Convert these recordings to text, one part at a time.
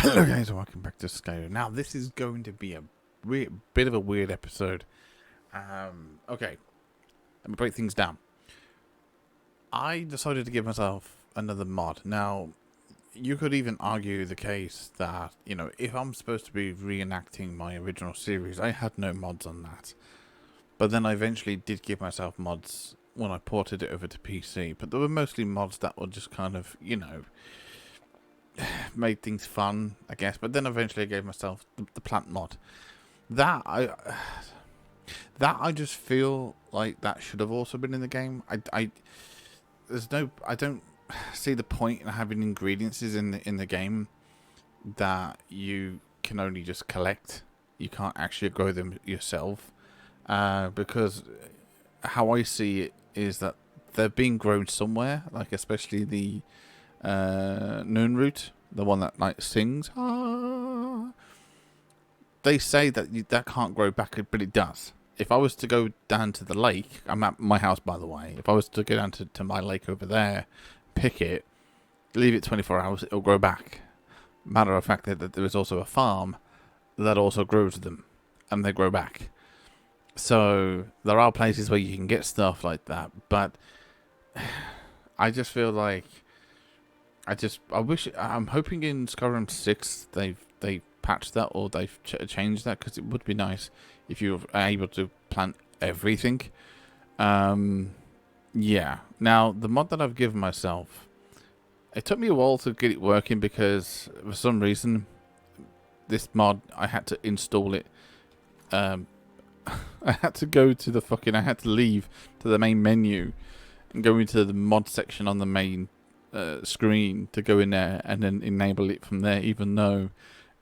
Hello guys and welcome back to Skyrim. Now this is going to be a bit of a weird episode. Okay, let me break things down. I decided to give myself another mod. Now, you could even argue the case that, you know, if I'm supposed to be reenacting my original series, I had no mods on that. But then I eventually did give myself mods when I ported it over to PC. But there were mostly mods that were just kind of, you know, made things fun, I guess. But then eventually I gave myself the plant mod. That I just feel like that should have also been in the game. I don't see the point in having ingredients in the game that you can only just collect. You can't actually grow them yourself, because how I see it is that they're being grown somewhere, like especially the noon root, the one that like sings. Ah. They say that that can't grow back, but it does. If I was to go down to the lake, I'm at my house by the way. If I was to go down to my lake over there, pick it, leave it 24 hours, it'll grow back. Matter of fact, that there is also a farm that also grows them, and they grow back. So there are places where you can get stuff like that, but I just feel like I'm hoping in Skyrim 6 they've patched that, or they've changed that, because it would be nice if you were able to plant everything. Yeah. Now the mod that I've given myself, it took me a while to get it working because for some reason this mod I had to install it. I had to go to I had to leave to the main menu and go into the mod section on the main screen to go in there and then enable it from there, even though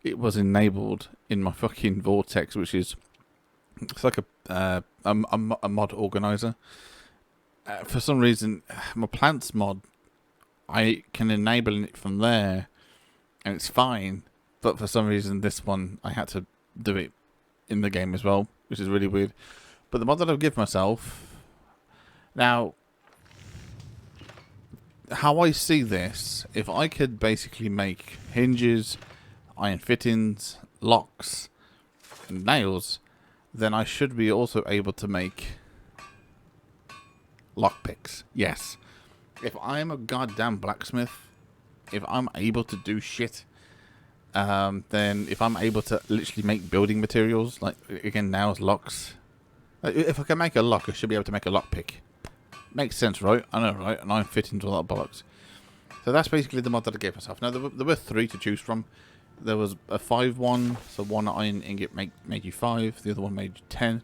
it was enabled in my fucking vortex, which is it's like a mod organizer. For some reason, my plants mod, I can enable it from there, and it's fine. But for some reason, this one I had to do it in the game as well, which is really weird. But the mod that I've given myself now, how I see this, if I could basically make hinges, iron fittings, locks, and nails, then I should be also able to make lockpicks. Yes. If I'm a goddamn blacksmith, if I'm able to do shit, then if I'm able to literally make building materials, like, again, nails, locks, if I can make a lock, I should be able to make a lockpick. Makes sense, right? I know, right? And I'm fitting to a lot of bollocks. So that's basically the mod that I gave myself. Now, there were three to choose from. There was a 5 one, so one iron ingot made you 5, the other one made you 10,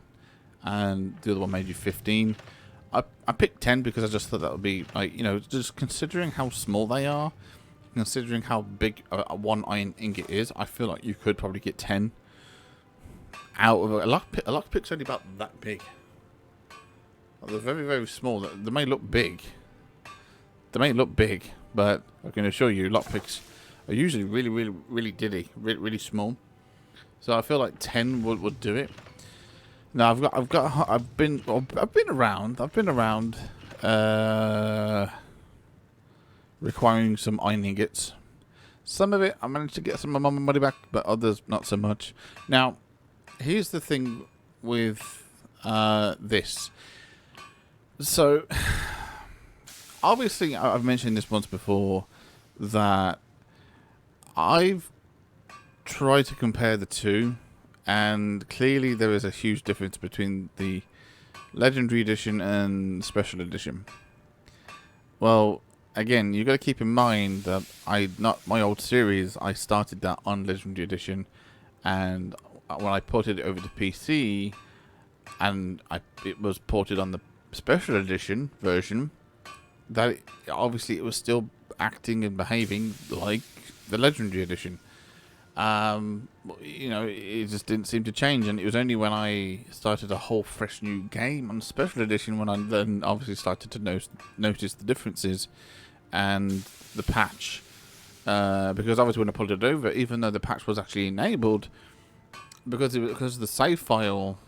and the other one made you 15. I picked 10 because I just thought that would be, like, you know, just considering how small they are, considering how big a 1 iron ingot is, I feel like you could probably get 10 out of a lockpick. A lockpick's only about that big. They're very, very small. They may look big. But I can assure you, lockpicks are usually really, really, really diddy, really small. So I feel like 10 would do it. Now I've been around, requiring some iron ingots. Some of it I managed to get some of my money back, but others not so much. Now, here's the thing with this. So, obviously, I've mentioned this once before, that I've tried to compare the two, and clearly there is a huge difference between the Legendary Edition and Special Edition. Well, again, you got to keep in mind that my old series, I started that on Legendary Edition, and when I ported it over to PC, and it was ported on the Special Edition version, that obviously it was still acting and behaving like the Legendary Edition. You know, it just didn't seem to change, and it was only when I started a whole fresh new game on Special Edition when I then obviously started to notice the differences and the patch. Because obviously when I pulled it over, even though the patch was actually enabled, because the save file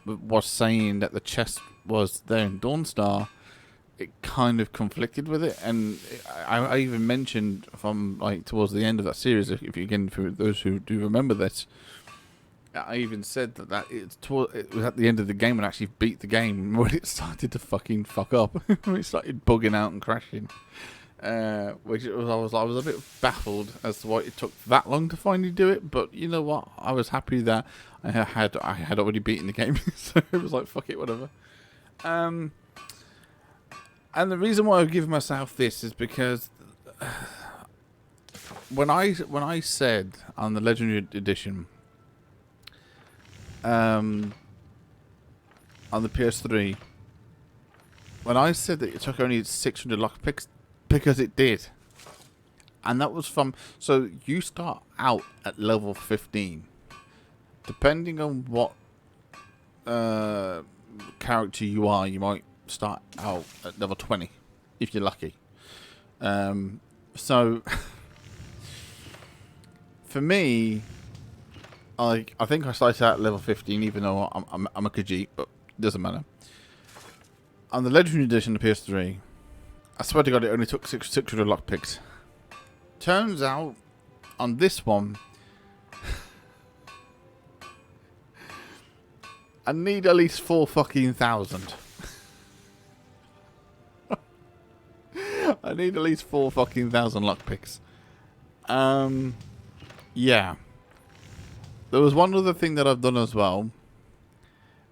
was saying that the chest was there in Dawnstar, it kind of conflicted with it, and I even mentioned from like towards the end of that series, if you again for those who do remember this, I even said that it was at the end of the game and actually beat the game when it started to fucking fuck up. When it started bugging out and crashing, which I was a bit baffled as to why it took that long to finally do it. But you know what? I was happy that I had already beaten the game, so it was like fuck it, whatever. And the reason why I give myself this is because when I said on the Legendary Edition, on the PS3, when I said that it took only 600 lockpicks, because it did, and that was from, so you start out at level 15, depending on what character you are, you might start out at level 20 if you're lucky. So for me, I think I started out at level 15, even though I'm a Khajiit, but it doesn't matter. On the Legendary Edition of PS3, I swear to God, it only took 600 lockpicks. Turns out, on this one, I need at least 4 fucking thousand. I need at least 4 fucking thousand lockpicks. Yeah. There was one other thing that I've done as well.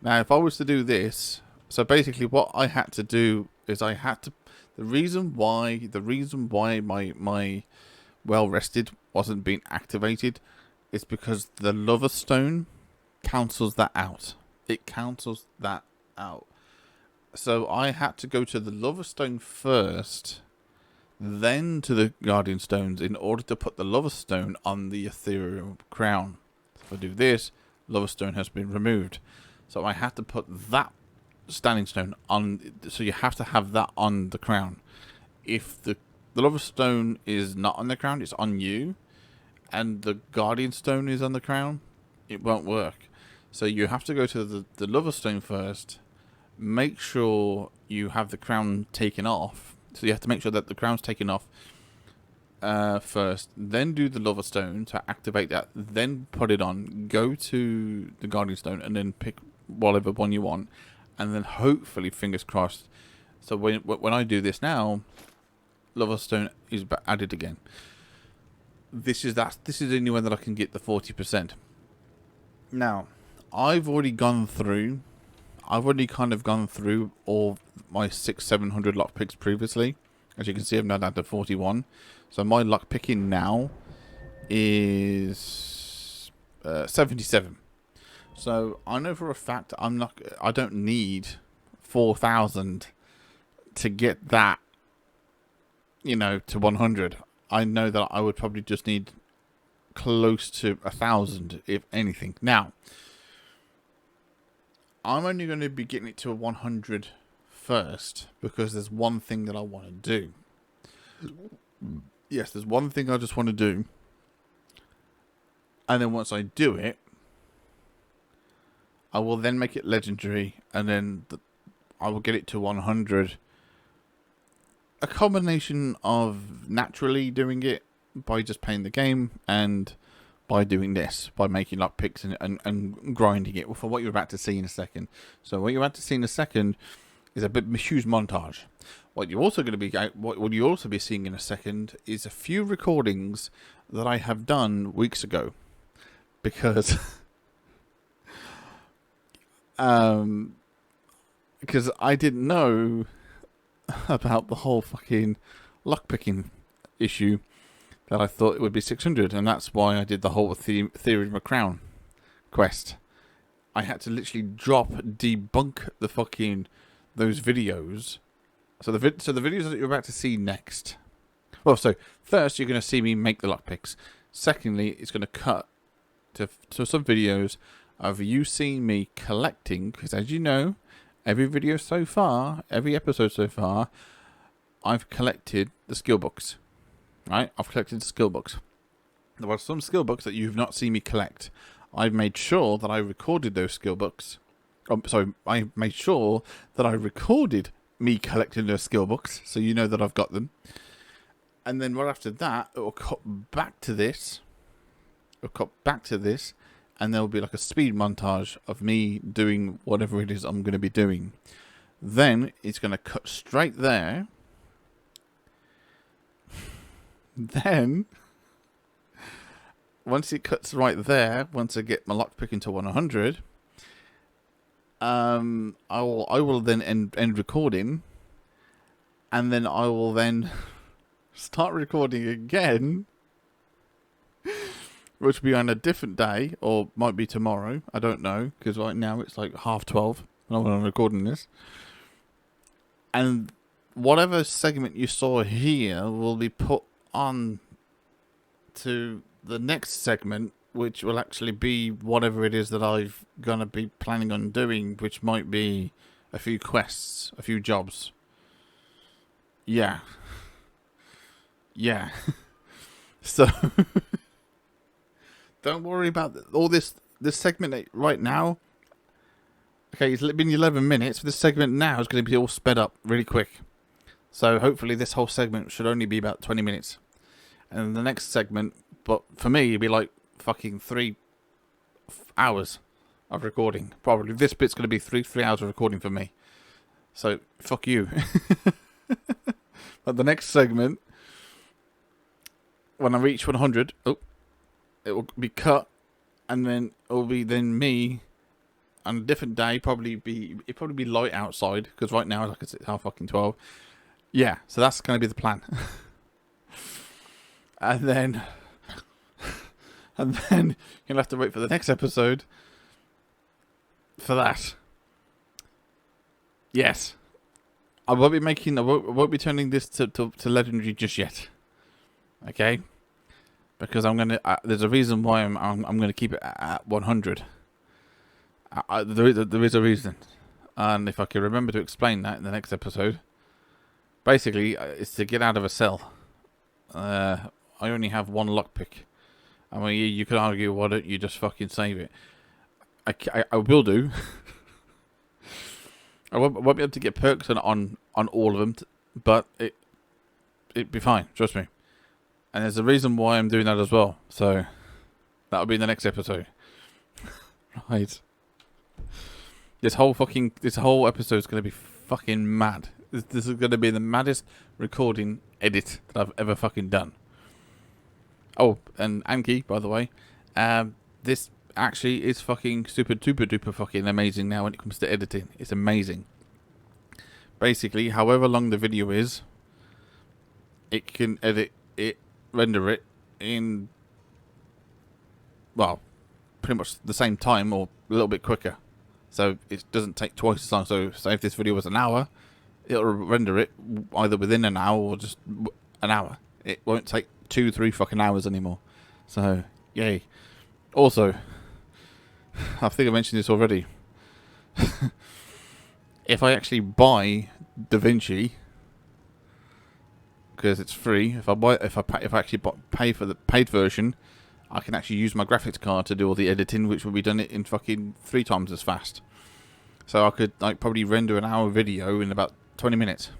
Now, if I was to do this, so basically what I had to do is I had to, the reason why my well rested wasn't being activated is because the Lover Stone cancels that out. It cancels that out. So I had to go to the Lover Stone first, then to the Guardian Stones in order to put the Lover Stone on the Ethereal Crown. If I do this, Lover Stone has been removed. So I have to put that Standing Stone on, so you have to have that on the crown. If the Lover Stone is not on the crown, it's on you, and the Guardian Stone is on the crown, it won't work. So you have to go to the Lover Stone first, make sure you have the crown taken off. So you have to make sure that the crown's taken off first, then do the Lover Stone to activate that, then put it on, go to the Guardian Stone, and then pick whatever one you want, and then hopefully, fingers crossed. So when I do this now, Lover Stone is added again. This is the only way that I can get the 40%. Now, I've already kind of gone through all my 600-700 lockpicks previously. As you can see, I've now down to 41. So my lockpicking now is 77. So I know for a fact I don't need 4,000 to get that, to 100. I know that I would probably just need close to 1,000, if anything. Now, I'm only going to be getting it to 100 first because there's one thing that I want to do. Yes, there's one thing I just want to do. And then once I do it, I will then make it legendary, and then I will get it to 100. A combination of naturally doing it by just playing the game, and by doing this, by making lockpicks and grinding it for what you're about to see in a second. So what you're about to see in a second is a bit of a huge montage. What you're also going to be, what you also be seeing in a second is a few recordings that I have done weeks ago, because because I didn't know about the whole fucking lockpicking issue, that I thought it would be 600, and that's why I did the whole Theory of a Crown quest. I had to literally debunk the fucking those videos. So the videos that you're about to see next. Well, so first you're going to see me make the lockpicks. Secondly, it's going to cut to some videos of you seeing me collecting, because as you know, every video so far, every episode so far, I've collected the skill books. Right? I've collected the skill books. There are some skill books that you've not seen me collect. I've made sure that I recorded those skill books. I made sure that I recorded me collecting the skill books, so you know that I've got them. And then right after that, it will cut back to this. And there will be like a speed montage of me doing whatever it is I'm going to be doing. Then it's going to cut straight there. Then, once it cuts right there, once I get my lockpick into 100, I will then end recording, and then I will then start recording again, which will be on a different day, or might be tomorrow. I don't know, because right now it's like 12:30 when I'm recording this. And whatever segment you saw here will be put on to the next segment, which will actually be whatever it is that I'm going to be planning on doing, which might be a few quests, a few jobs. Yeah. So, don't worry about all this segment right now. Okay, it's been 11 minutes. This segment now is going to be all sped up really quick. So hopefully this whole segment should only be about 20 minutes. And the next segment, but for me, it'd be like fucking 3 hours of recording. Probably this bit's going to be 3 hours of recording for me. So, fuck you. But the next segment, when I reach 100, it will be cut. And then it will be then me on a different day. It'll probably be light outside. Because right now, like I said, it's 12:30. Yeah, so that's going to be the plan. And then you'll have to wait for the next episode for that. Yes, I won't be turning this to legendary just yet. Okay, because I'm gonna. There's a reason why I'm gonna keep it at 100. There is a reason, and if I can remember to explain that in the next episode. Basically, it's to get out of a cell. I only have one lockpick. I mean, you could argue, why don't you just fucking save it? I will do. I won't be able to get perks on all of them, but it'd be fine, trust me. And there's a reason why I'm doing that as well. So, that'll be in the next episode. Right. This whole episode is going to be fucking mad. This is going to be the maddest recording edit that I've ever fucking done. Oh, and Anki, by the way, this actually is fucking super duper duper fucking amazing now when it comes to editing. It's amazing. Basically, however long the video is, it can render it in, well, pretty much the same time or a little bit quicker. So it doesn't take twice as long. So say if this video was an hour, it'll render it either within an hour or just an hour. It won't take 2-3 fucking hours anymore. So, yay. Also, I think I mentioned this already. If I actually buy DaVinci, because it's free, if I actually pay for the paid version, I can actually use my graphics card to do all the editing, which will be done in fucking 3 times as fast. So I could probably render an hour video in about 20 minutes.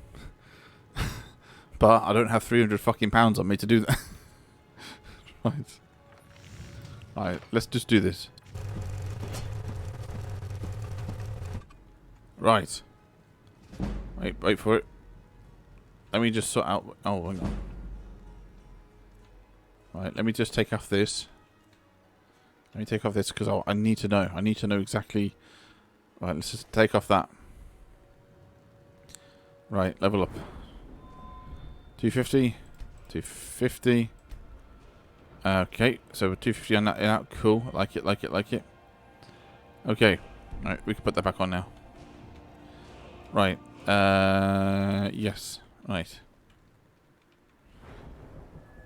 But I don't have 300 fucking pounds on me to do that. Right, let's just do this. Right. Wait for it. Let me just sort out. Oh, hang on. Right, let me just take off this. Let me take off this because I need to know. I need to know exactly. Right, let's just take off that. Right, level up. 250. 250. Okay, so 250 on that. Yeah, cool. Like it. Okay. Right, we can put that back on now. Right. Yes. Right.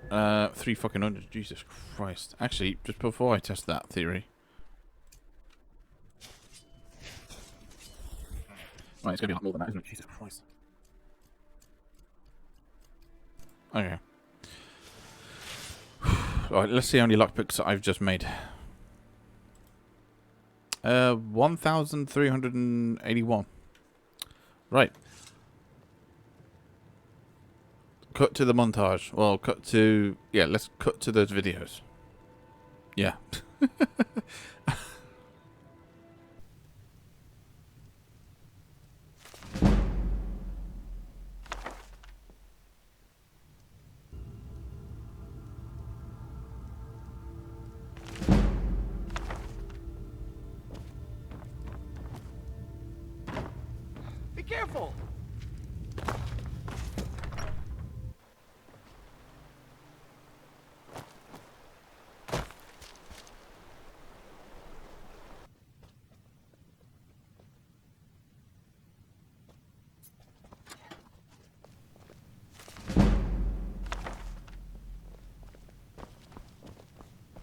3 fucking hundred. Jesus Christ. Actually, just before I test that theory. Right, it's gonna be a lot more than that, isn't it? Jesus Christ. Okay. Right, let's see how many lockpicks I've just made. 1,381. Right. cut to the montage. Well, cut to... Yeah, let's cut to those videos. Yeah. Be careful!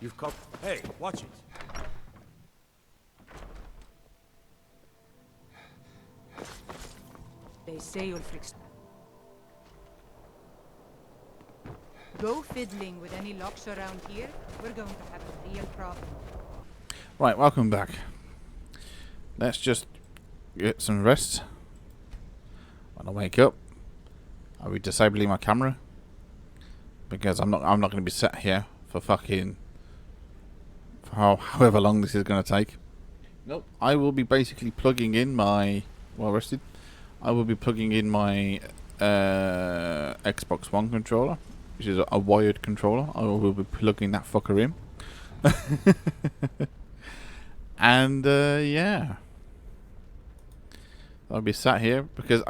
You've come. Hey, watch it. They say Ulfric's... Go fiddling with any locks around here, we're going to have a real problem. Right, welcome back. Let's just get some rest. When I wake up, I'll be disabling my camera because I'm not going to be sat here for fucking however long this is going to take. Nope. I will be basically plugging in my well rested. I will be plugging in my Xbox One controller, which is a wired controller. I will be plugging that fucker in. And yeah, I'll be sat here because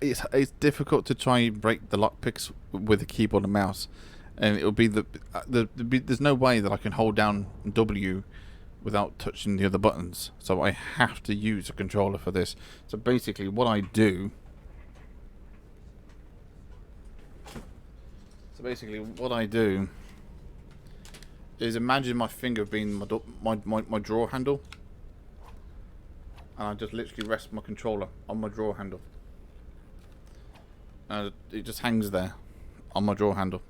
it's difficult to try and break the lockpicks with a keyboard and mouse, and it'll be there's no way that I can hold down W without touching the other buttons, so I have to use a controller for this. So basically what I do is imagine my finger being my drawer handle, and I just literally rest my controller on my drawer handle, and it just hangs there on my drawer handle,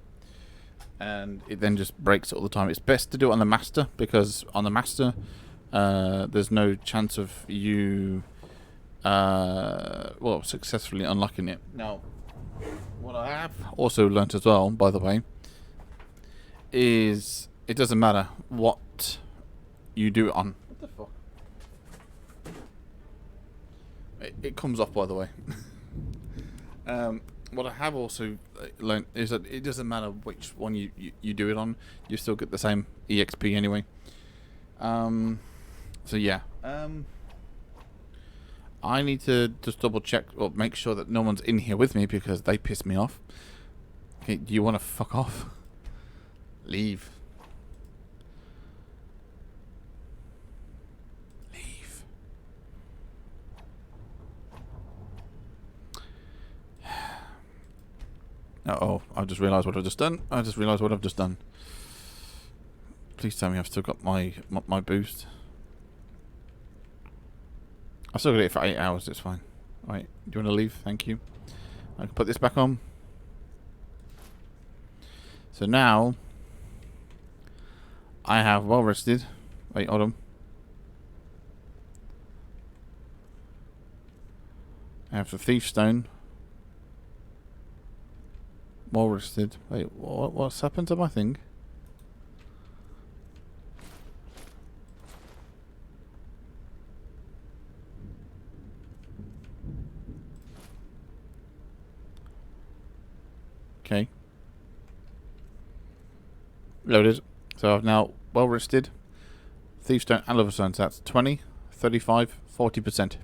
and it then just breaks all the time. It's best to do it on the master, because on the master there's no chance of you well, successfully unlocking it. Now, what I have also learnt as well, by the way, is it doesn't matter what you do it on. What the fuck? It comes off, by the way. What I have also learnt is that it doesn't matter which one you do it on, you still get the same EXP anyway. So yeah. I need to just double check or make sure that no one's in here with me because they piss me off. Okay, do you want to fuck off? Leave. Leave. Uh-oh, I've just realised what I've just done. Please tell me I've still got my boost. I've still got it for 8 hours, it's fine. Right, do you want to leave? Thank you. I can put this back on. So now I have well rested. Wait, hold on. I have the Thief Stone. Well rested. Wait, what's happened to my thing? Okay. Loaded. So I've now well rested. Thief Stone and Love Stone. So that's 20, 35, 40%.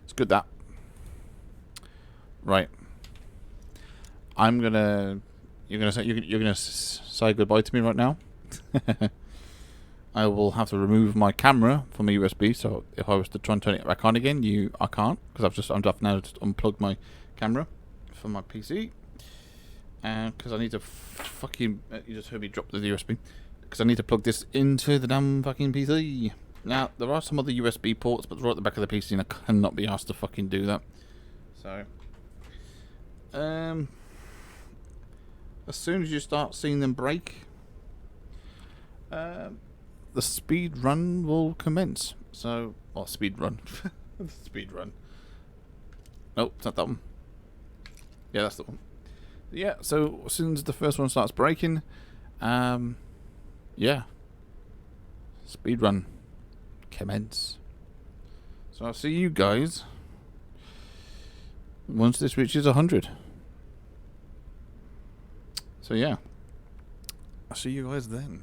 It's good that. Right. I'm gonna. You're gonna say goodbye to me right now. I will have to remove my camera from my USB. So if I was to try and turn it back on again, I can't, because I've now just unplugged my camera from my PC. Because I need to fucking... you just heard me drop the USB. Because I need to plug this into the damn fucking PC. Now, there are some other USB ports, but they're at the back of the PC, and I cannot be asked to fucking do that. So... as soon as you start seeing them break, the speed run will commence. So... well, speed run. Speed run. Nope, it's not that one. Yeah, that's the one. Yeah, so as soon as the first one starts breaking, yeah, speedrun commence. So I'll see you guys once this reaches 100. So yeah, I'll see you guys then.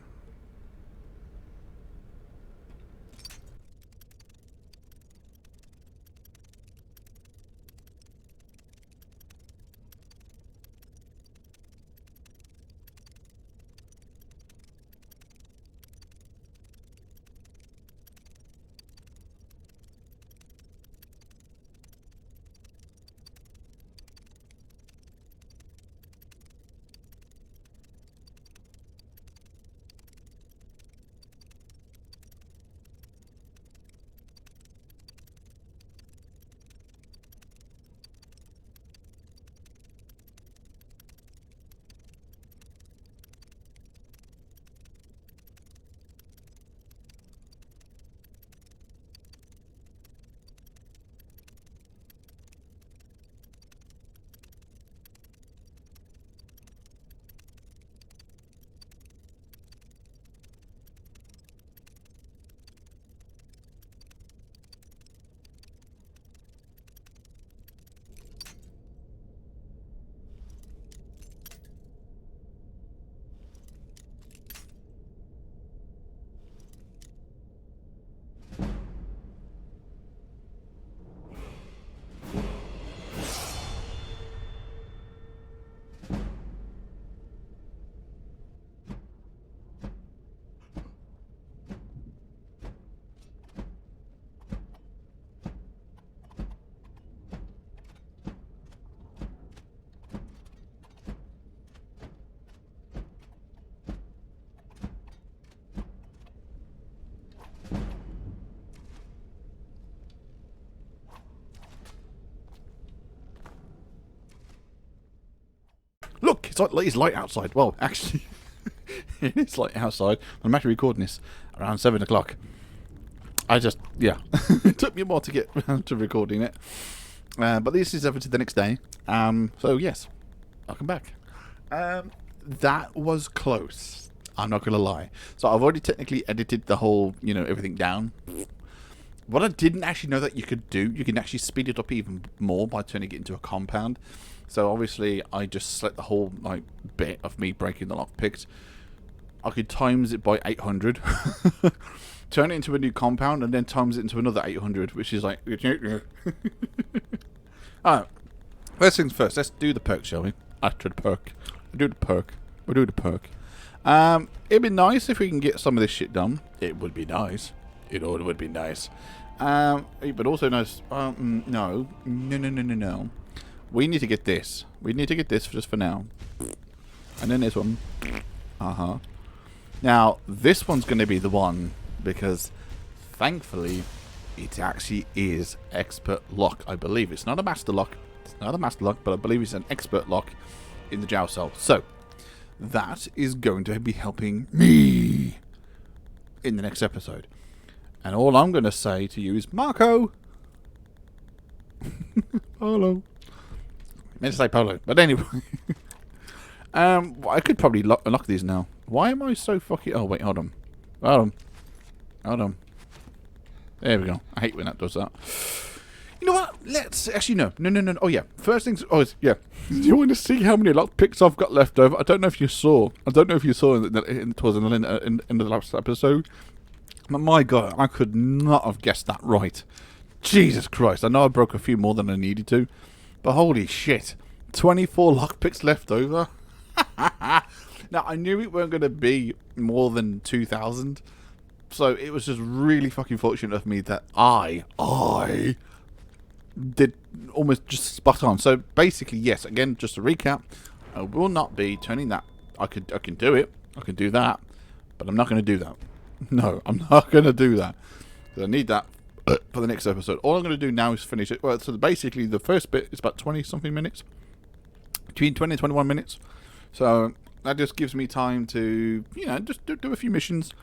Look, it's light outside. Well, actually, it is light outside. I'm actually recording this around 7 o'clock. Yeah, it took me a while to get around to recording it. But this is over to the next day. So, yes, welcome back. That was close. I'm not going to lie. So, I've already technically edited the whole, everything down. What I didn't actually know that you could do, you can actually speed it up even more by turning it into a compound. So obviously I just select the whole bit of me breaking the lockpicks. I could times it by 800, turn it into a new compound, and then times it into another 800, which is like... Alright, first things first, let's do the perk, shall we? After the perk. We'll do the perk. It'd be nice if we can get some of this shit done. It would be nice. It all would be nice. But also nice... No. We need to get this. We need to get this just for now. And then this one. Now, this one's going to be the one because, thankfully, it actually is expert lock. I believe it's not a master lock. It's not a master lock, but I believe it's an expert lock in the jail cell. So, that is going to be helping me in the next episode. And all I'm going to say to you is, Marco! Polo. I meant to say Polo, but anyway. I could probably unlock these now. Why am I so fucking... Oh, wait, hold on. Hold on. There we go. I hate when that does that. You know what? Let's... Actually, no. Oh, yeah. First things... Oh, yeah. Do you want to see how many lockpicks I've got left over? I don't know if you saw. Towards the end of the last episode. But my God, I could not have guessed that right. Jesus Christ. I know I broke a few more than I needed to. But holy shit, 24 lockpicks left over. Now, I knew it weren't going to be more than 2,000. So it was just really fucking fortunate of me that I did almost just spot on. So basically, yes, again, just to recap, I will not be turning that. I can do it. I can do that. But I'm not going to do that. No, I'm not going to do that. I need that for the next episode. All I'm going to do now is finish it. Well, so basically the first bit is about 20-something minutes. Between 20 and 21 minutes. So that just gives me time to, just do a few missions.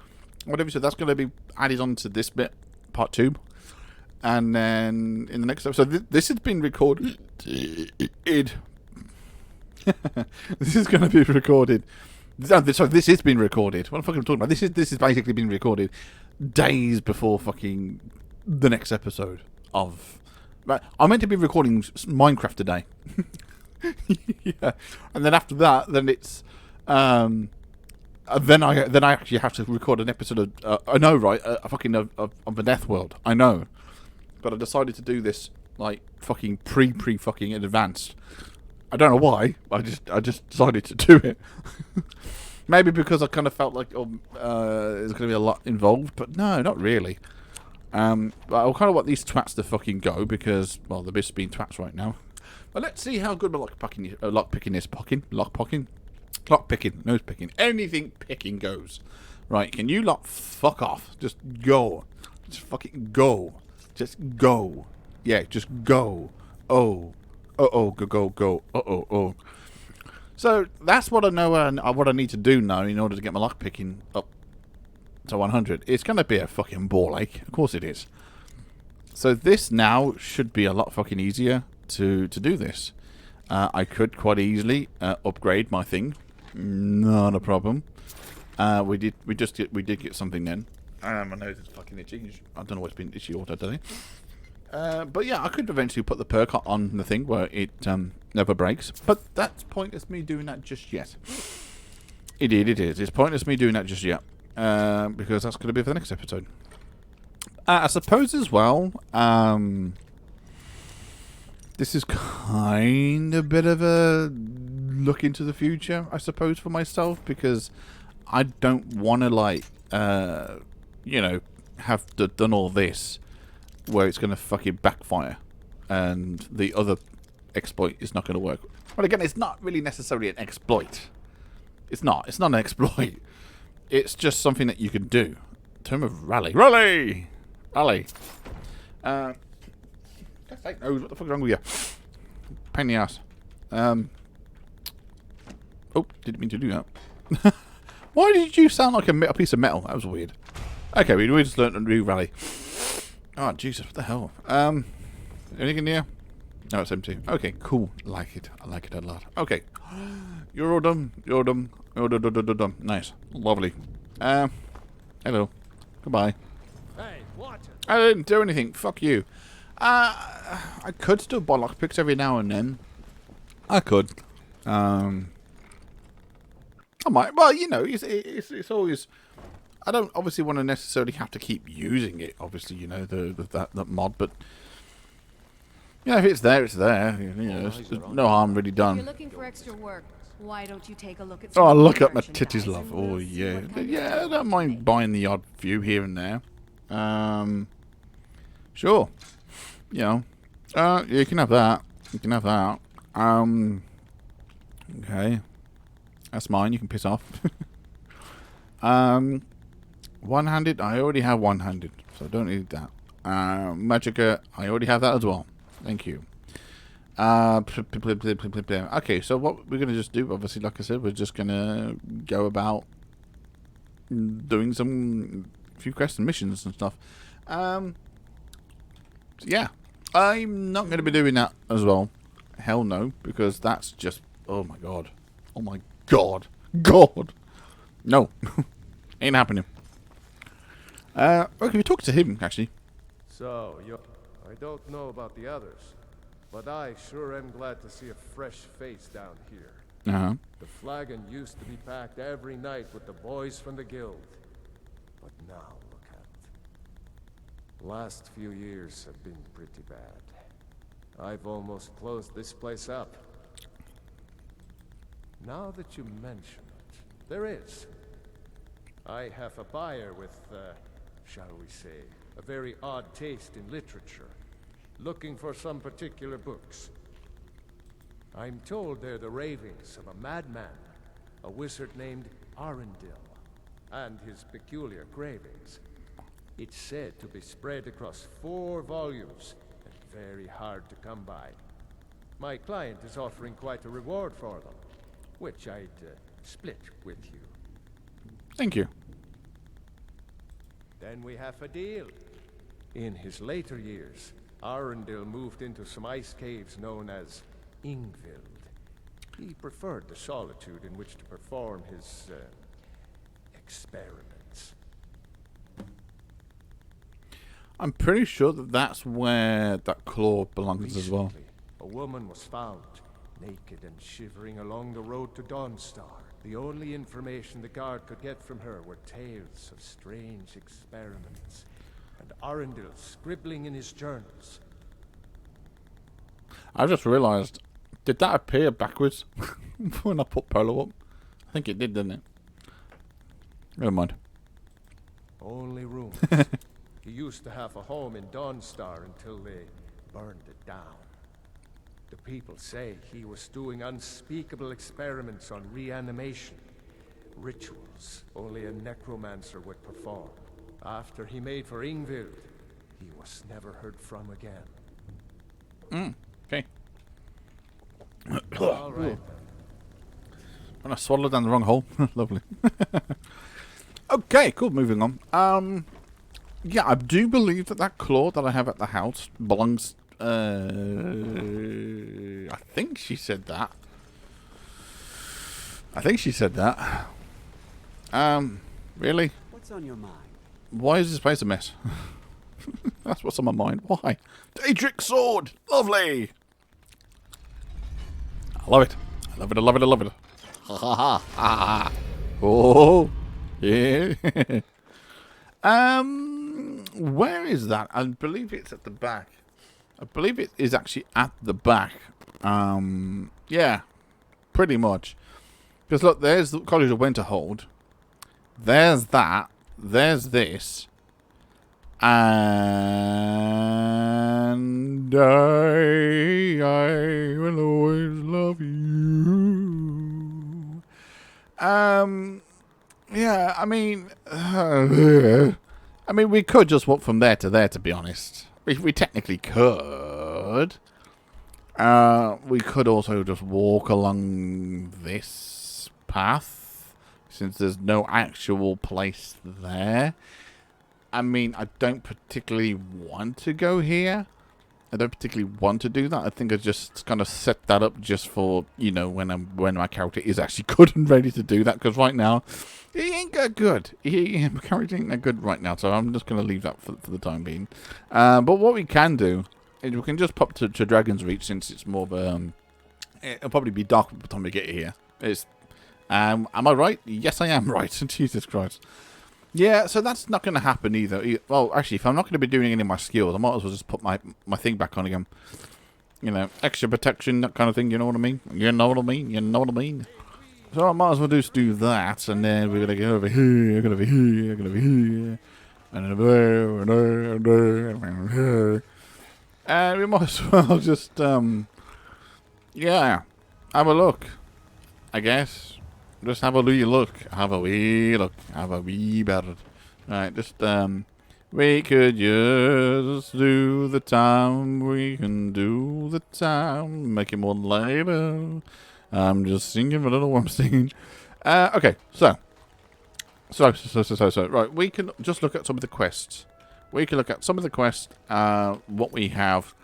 Whatever. So that's going to be added on to this bit, part 2. And then in the next episode, this has been recorded This is going to be recorded. Sorry, this is being recorded. What the fuck am I talking about? This is basically being recorded days before fucking the next episode of. Right, I'm meant to be recording Minecraft today. Yeah, and then after that, then it's then I actually have to record an episode of I know, right? Fucking of the Death World. I know, but I decided to do this like fucking pre fucking in advance. I don't know why. I just decided to do it. Maybe because I kind of felt like there's going to be a lot involved, but no, not really. But I kind of want these twats to fucking go because, well, they're just being twats right now. But let's see how good my lock picking is. Lock picking, nose picking, anything picking goes. Right? Can you lot fuck off? Just go. Just fucking go. Just go. Yeah, just go. Oh. Go. Oh. So that's what I know. What I need to do now in order to get my lock picking up to 100. It's going to be a fucking ball ache. Of course it is. So this now should be a lot fucking easier to do this. I could quite easily upgrade my thing. Not a problem. We did get something then. My nose is fucking itchy. I don't know what's been itchy all day. But yeah, I could eventually put the perk on the thing where it never breaks. But that's pointless me doing that just yet. It is. It's pointless me doing that just yet. Because that's going to be for the next episode. I suppose as well, this is kind of a bit of a look into the future, I suppose, for myself. Because I don't want to, like, have done all this where it's going to fucking backfire and the other exploit is not going to work. But again, it's not really necessarily an exploit. It's not an exploit. It's just something that you can do. Term of rally. Rally! God's sake, no, what the fuck is wrong with you? Pain in the ass. Oh, didn't mean to do that. Why did you sound like a piece of metal? That was weird. Okay, we just learned a new rally. Oh, Jesus, what the hell? Anything in here? No, it's empty. Okay, cool. Like it. I like it a lot. Okay. You're all done. You're done. You're done. Nice. Lovely. Hello. Goodbye. Hey, watch it. I didn't do anything. Fuck you. I could still buy lockpicks every now and then. I could. I might. Well, you know, it's always... I don't obviously want to necessarily have to keep using it. Obviously, you know, that mod, but yeah, if it's there, it's there. You know, there's no harm really If done. you're looking for extra work, why don't you take a look at Oh, some look at my merchandise titties, love. and Oh we'll see yeah, what kind of yeah. I deals don't we mind make. buying the odd few here and there. Sure. You know, yeah, you can have that. You can have that. Okay, that's mine. You can piss off. One-handed, I already have one-handed, so I don't need that. Magicka, I already have that as well. Thank you. Okay, so what we're going to just do, obviously, like I said, we're just going to go about doing some few quests and missions and stuff. So yeah, I'm not going to be doing that as well. Hell no, because that's just, oh my god. Oh my god. God. No. Ain't happening. Okay, we talked to him, actually. So, I don't know about the others, but I sure am glad to see a fresh face down here. Uh-huh. The flagon used to be packed every night with the boys from the guild. But now, look at it. Last few years have been pretty bad. I've almost closed this place up. Now that you mention it, there is. I have a buyer with, shall we say, a very odd taste in literature, looking for some particular books. I'm told they're the ravings of a madman, a wizard named Arundel, and his peculiar cravings. It's said to be spread across 4 volumes, and very hard to come by. My client is offering quite a reward for them, which I'd split with you. Thank you. Then we have a deal. In his later years, Arundel moved into some ice caves known as Ingvild. He preferred the solitude in which to perform his experiments. I'm pretty sure that that's where that claw belongs as well. Recently, a woman was found, naked and shivering along the road to Dawnstar. The only information the guard could get from her were tales of strange experiments, and Arundel scribbling in his journals. I just realised, did that appear backwards when I put Polo up? I think it did, didn't it? Never mind. Only rumors. He used to have a home in Dawnstar until they burned it down. The people say he was doing unspeakable experiments on reanimation. Rituals only a necromancer would perform. After he made for Ingvild, he was never heard from again. Okay. All right. And I swallowed down the wrong hole. Lovely. Okay, cool. Moving on. Yeah, I do believe that that claw that I have at the house belongs. I think she said that. Really? What's on your mind? Why is this place a mess? That's what's on my mind. Why? Daedric sword! Lovely! I love it. I love it, I love it, I love it. Ha ha ha ha. Oh, yeah. Where is that? I believe it's at the back. I believe it is actually at the back. Yeah, pretty much. Because look, there's the College of Winterhold. There's that. There's this. And I will always love you. Yeah, I mean, we could just walk from there to there, to be honest. We technically could. We could also just walk along this path, since there's no actual place there. I mean, I don't particularly want to go here. I don't particularly want to do that. I think I just kind of set that up just for, you know, when my character is actually good and ready to do that. Because right now, he ain't that good. My character ain't that good right now. So I'm just going to leave that for the time being. But what we can do is we can just pop to Dragon's Reach, since it's more of a... it'll probably be dark by the time we get here. Am I right? Yes, I am right. Jesus Christ. Yeah, so that's not going to happen either. Well, actually, if I'm not going to be doing any of my skills, I might as well just put my thing back on again. You know, extra protection, that kind of thing, you know what I mean? You know what I mean? You know what I mean? So I might as well just do that, and then we're going to go over here, go over here, go over here, and over there, and there, and there. And we might as well just, yeah, have a look, I guess. Just have a wee look. Have a wee look. Have a wee better. Right, just, we could just do the time. We can do the time. Make it more later. I'm just singing a little what I'm singing. Okay, so. Right, we can just look at some of the quests. We can look at some of the quests, what we have.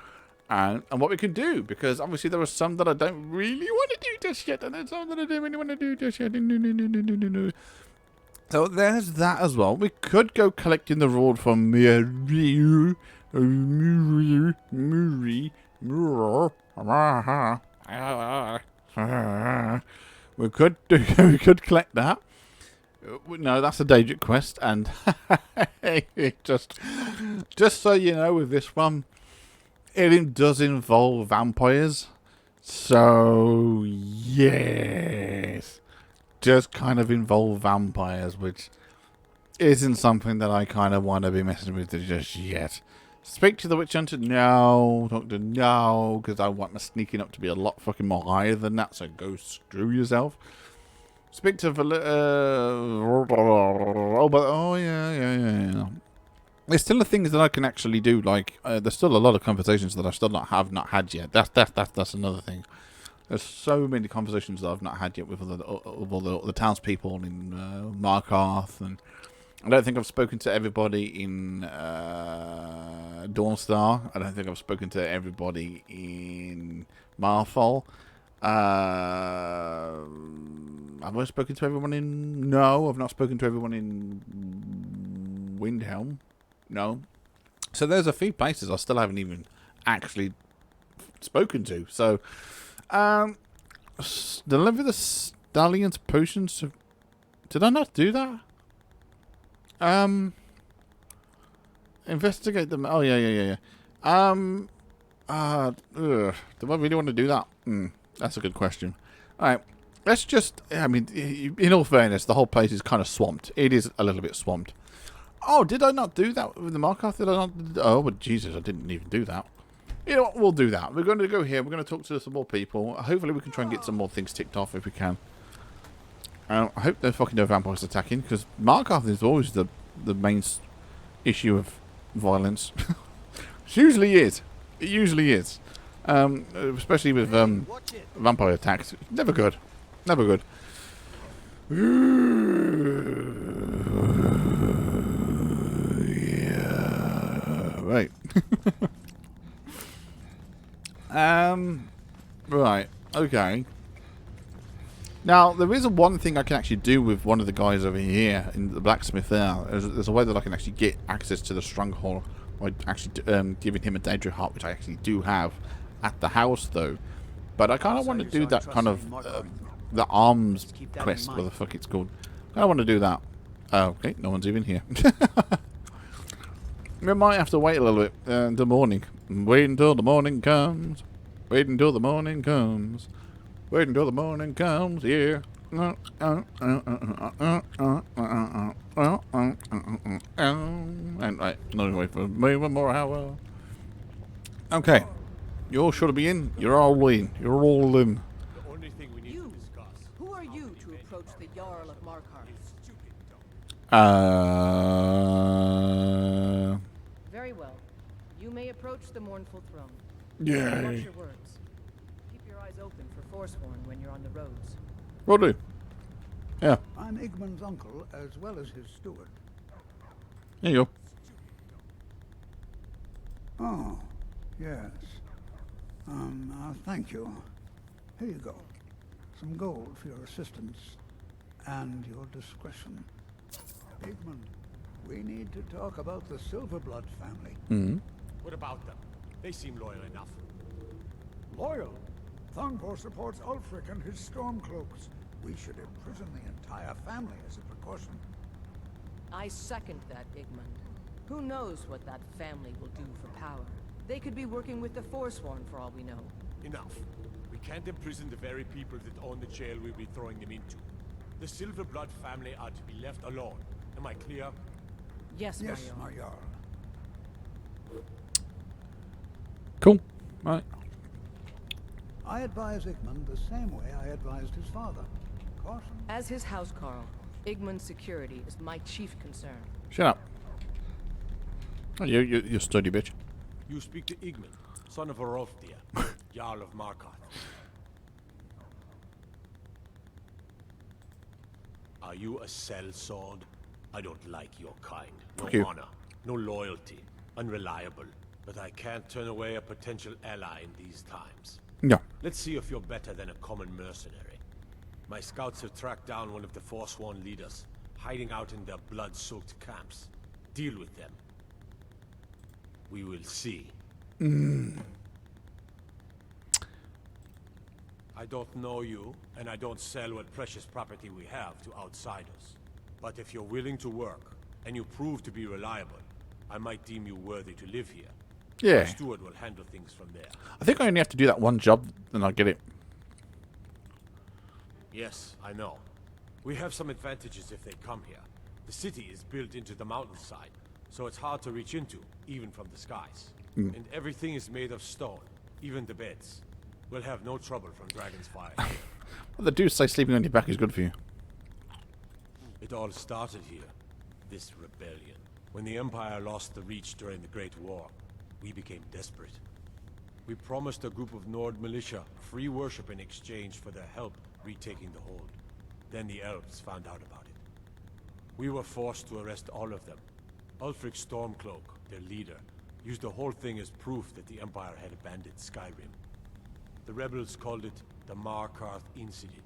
And what we can do, because obviously there are some that I don't really want to do just yet, and there's some that I don't really want to do just yet. So there's that as well. We could go collecting the reward from Muri. We could collect that. No, that's a Daedric quest, and just so you know, with this one, it does involve vampires, so yes, does kind of involve vampires, which isn't something that I kind of want to be messing with just yet. Speak to the witch hunter? No. Doctor? No, because I want my sneaking up to be a lot fucking more higher than that, so go screw yourself. Speak to yeah. There's still the things that I can actually do. Like, there's still a lot of conversations that I still have not had yet. That's another thing. There's so many conversations that I've not had yet with all the townspeople in Markarth, and I don't think I've spoken to everybody in Dawnstar. I don't think I've spoken to everybody in Marfall. Have I spoken to everyone in... No, I've not spoken to everyone in Windhelm. No. So there's a few places I still haven't even actually spoken to. So, deliver the stallions potions. Did I not do that? Investigate them. Oh, yeah. Do I really want to do that? That's a good question. Alright, let's just... I mean, in all fairness, the whole place is kind of swamped. It is a little bit swamped. Oh, did I not do that with the Markarth? Did I not... Oh, but Jesus, I didn't even do that. You know what? We'll do that. We're going to go here. We're going to talk to some more people. Hopefully we can try and get some more things ticked off if we can. I hope there's fucking no vampires attacking, because Markarth is always the main issue of violence. It usually is. It usually is. Especially with vampire attacks. Never good. Never good. Yeah. Right. Right. Okay. Now, there is one thing I can actually do with one of the guys over here in the blacksmith there. There's a way that I can actually get access to the stronghold by actually giving him a Daedra heart, which I actually do have at the house, though. But I kind of want to do that kind of the arms quest, what the fuck it's called. I kind of want to do that. Oh, okay, no one's even here. We might have to wait a little bit until morning. Wait until the morning comes. Wait until the morning comes. Wait until the morning comes, yeah. And right, no wait for me one more hour. Okay. You all should be in. You're all in. You're all in. The only thing we need to discuss. Who are you to approach the Jarl of Markarth? Very well. You may approach the mournful throne. Watch Yay. your words. Keep your eyes open for Forsworn when you're on the roads. Will do. Yeah. I'm Igmund's uncle as well as his steward. There you go. Oh, yes. Thank you. Here you go. Some gold for your assistance and your discretion. Igmund, we need to talk about the Silverblood family. Mm-hmm. What about them? They seem loyal enough. Loyal? Thongor supports Ulfric and his Stormcloaks. We should imprison the entire family as a precaution. I second that, Igmund. Who knows what that family will do for power? They could be working with the Forsworn for all we know. Enough. We can't imprison the very people that own the jail we'll be throwing them into. The Silverblood family are to be left alone. Am I clear? Yes, Yes, Jarl. my Jarl. Cool. Right. I advise Igmund the same way I advised his father. Caution. As his housecarl, Igmund's security is my chief concern. Shut up. Oh, you sturdy bitch. You speak to Igmund, son of Orolfdir, Jarl of Markarth. Are you a sellsword? I don't like your kind. No Fuck you. honor, no loyalty, unreliable. But I can't turn away a potential ally in these times. No. Let's see if you're better than a common mercenary. My scouts have tracked down one of the Forsworn leaders, hiding out in their blood-soaked camps. Deal with them. We will see. I don't know you, and I don't sell what precious property we have to outsiders. But if you're willing to work, and you prove to be reliable, I might deem you worthy to live here. Yeah. My steward will handle things from there. I think I only have to do that one job, and I'll get it. Yes, I know. We have some advantages if they come here. The city is built into the mountainside, so it's hard to reach into, even from the skies. And everything is made of stone, even the beds. We'll have no trouble from Dragon's Fire here. Well, the dudes say sleeping on your back is good for you. It all started here, this rebellion. When the Empire lost the Reach during the Great War, we became desperate. We promised a group of Nord militia free worship in exchange for their help retaking the hold. Then the elves found out about it. We were forced to arrest all of them. Ulfric Stormcloak, their leader, used the whole thing as proof that the Empire had abandoned Skyrim. The rebels called it the Markarth Incident.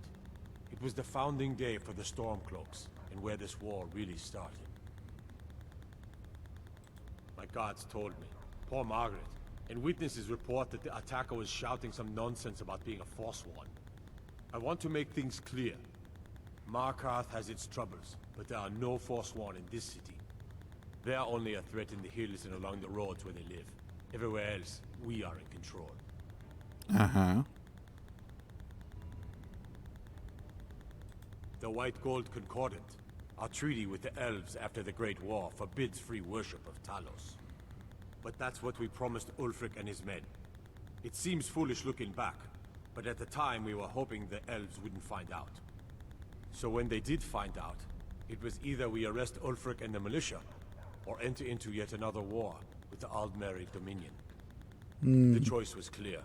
It was the founding day for the Stormcloaks, and where this war really started. My guards told me, poor Margaret, and witnesses report that the attacker was shouting some nonsense about being a Forsworn. I want to make things clear. Markarth has its troubles, but there are no Forsworn in this city. They are only a threat in the hills and along the roads where they live. Everywhere else, we are in control. Uh-huh. The White Gold Concordant, our treaty with the elves after the Great War, forbids free worship of Talos. But that's what we promised Ulfric and his men. It seems foolish looking back, but at the time we were hoping the elves wouldn't find out. So when they did find out, it was either we arrest Ulfric and the militia, or enter into yet another war with the Aldmeri Dominion. The choice was clear.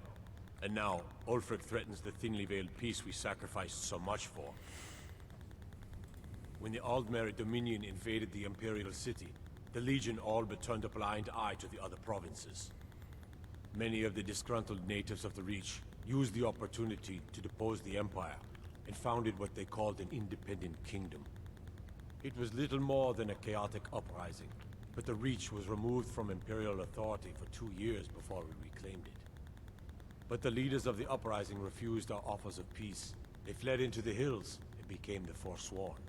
And now, Ulfric threatens the thinly veiled peace we sacrificed so much for. When the Aldmeri Dominion invaded the Imperial City, the Legion all but turned a blind eye to the other provinces. Many of the disgruntled natives of the Reach used the opportunity to depose the Empire, and founded what they called an independent kingdom. It was little more than a chaotic uprising, but the Reach was removed from Imperial authority for 2 years before we reclaimed it. But the leaders of the uprising refused our offers of peace. They fled into the hills and became the Forsworn.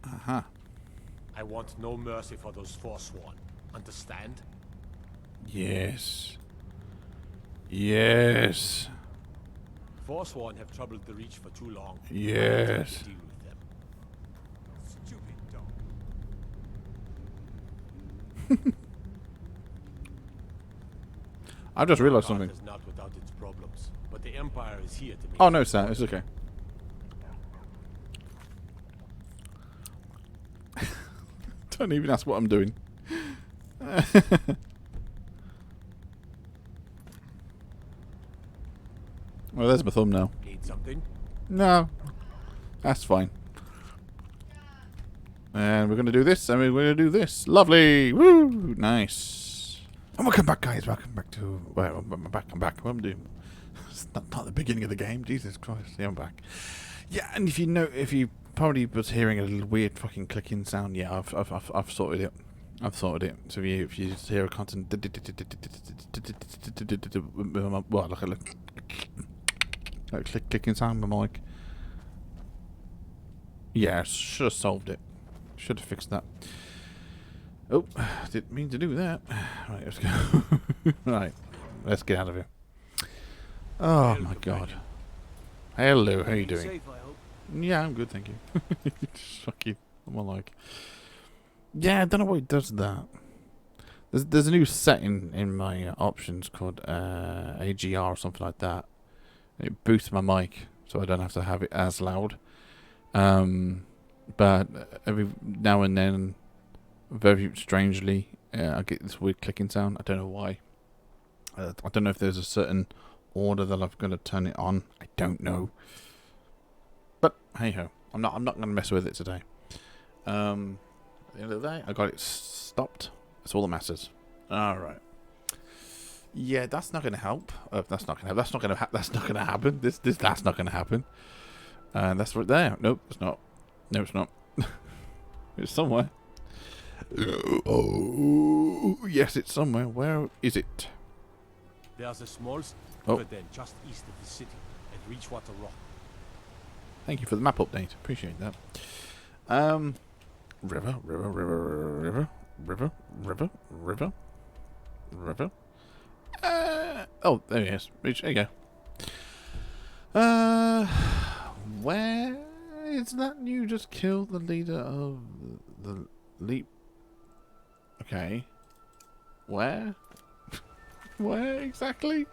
Uh-huh. I want no mercy for those Forsworn. Understand? Yes. Yes. Forsworn have troubled the Reach for too long. Yes. I intend to deal with them. Stupid dog. I've just realised Markarth something. is not without its problems, but the Empire is here to make Oh, no, it's not. It's okay. Don't even ask what I'm doing. Well, there's my thumbnail. Need something? No. That's fine. And we're going to do this, and we're going to do this. Lovely! Woo! Nice. And welcome back, guys. Welcome back to... Well, I'm back. What am I doing? It's not the beginning of the game. Jesus Christ. Yeah, I'm back. Yeah, and if you probably was hearing a little weird fucking clicking sound, yeah, I've sorted it. I've sorted it. So if you just hear a constant... Well, look. Clicking sound on my mic. Yeah, should have solved it. Should have fixed that. Oh, didn't mean to do that. Right, let's go. Right, let's get out of here. Oh my god. Hello, how you doing? Safe, I hope. Yeah, I'm good, thank you. Fucking, I'm all like... Yeah, I don't know why it does that. There's a new setting in my options called AGR or something like that. It boosts my mic, so I don't have to have it as loud. But every now and then, very strangely, I get this weird clicking sound. I don't know why. I don't know if there's a certain order that I've got to turn it on. I don't know. But hey ho, I'm not going to mess with it today. At the end of the day, I got it stopped. That's all that matters. All right. Yeah, that's not going to help. That's not going to happen. That's not going to happen. That's right there. Nope, it's not. No, it's not. It's somewhere. Oh, yes, it's somewhere. Where is it? There's a small Oh. river then just east of the city at Reachwater Rock. Thank you for the map update. Appreciate that. River. Oh, there he is. There you go. Where is that? You just killed the leader of the leap. Okay. Where? Where exactly?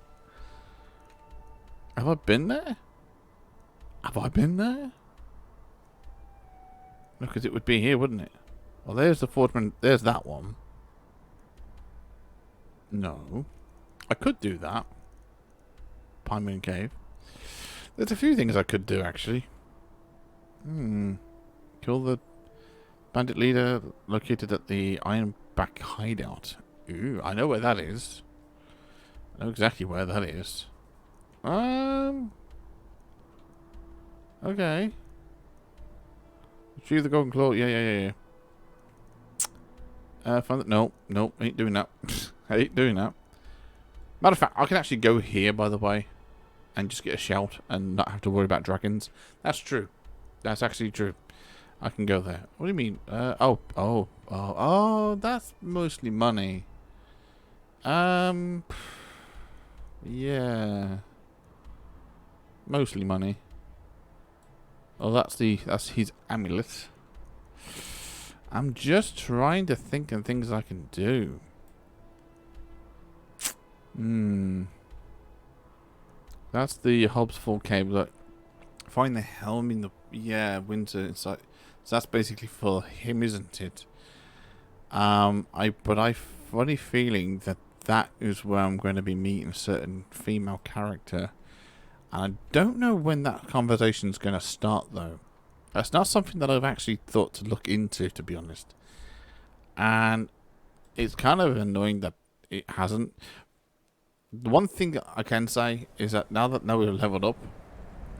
Have I been there? Have I been there? No, because it would be here, wouldn't it? Well, there's the Forgeman. There's that one. No. I could do that. Pine Moon Cave. There's a few things I could do, actually. Kill the bandit leader located at the Ironback hideout. Ooh, I know where that is. I know exactly where that is. Okay. Retrieve the golden claw. Yeah. Find that. No, ain't doing that. Ain't doing that. Matter of fact, I can actually go here, by the way, and just get a shout and not have to worry about dragons. That's true. That's actually true. I can go there. What do you mean? Oh, that's mostly money. Yeah. Mostly money. Oh, that's his amulet. I'm just trying to think of things I can do. That's the Hobbs Fall cable. Look, find the helm in the winter inside. So that's basically for him, isn't it? But I funny feeling that is where I'm going to be meeting a certain female character, and I don't know when that conversation's going to start though. That's not something that I've actually thought to look into, to be honest. And it's kind of annoying that it hasn't. The one thing that I can say is that now we're leveled up,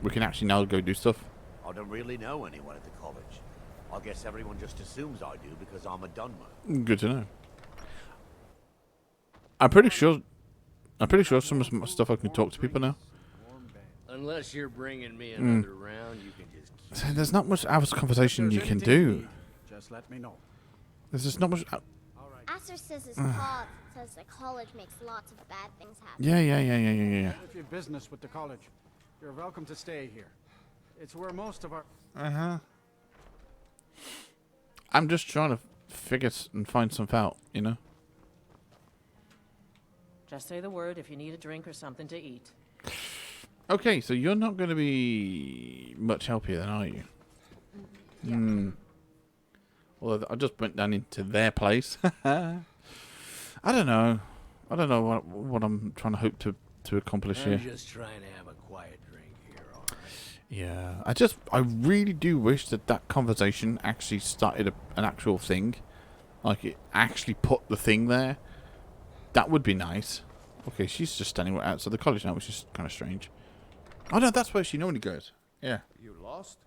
we can actually now go do stuff. I don't really know anyone at the college. I guess everyone just assumes I do because I'm a Dunmer. Good to know. I'm pretty sure some of my stuff I can talk to people now. Unless you're bringing me another round, you can just keep... So there's not much hours conversation you can do. Just let me know. There's just not much. Asher says his father says the college makes lots of bad things happen. Yeah. If you have business with the college, you're welcome to stay here. It's where most of our... I'm just trying to figure and find something out, you know? Just say the word if you need a drink or something to eat. Okay, so you're not going to be much help here then, are you? Well, I just went down into their place. I don't know. What I'm trying to hope to accomplish here. I'm just trying to have a quiet drink here, alright? Yeah, I really do wish that conversation actually started an actual thing. Like, it actually put the thing there. That would be nice. Okay, she's just standing right outside the college now, which is kind of strange. Oh no, that's where she normally goes. Yeah. You lost?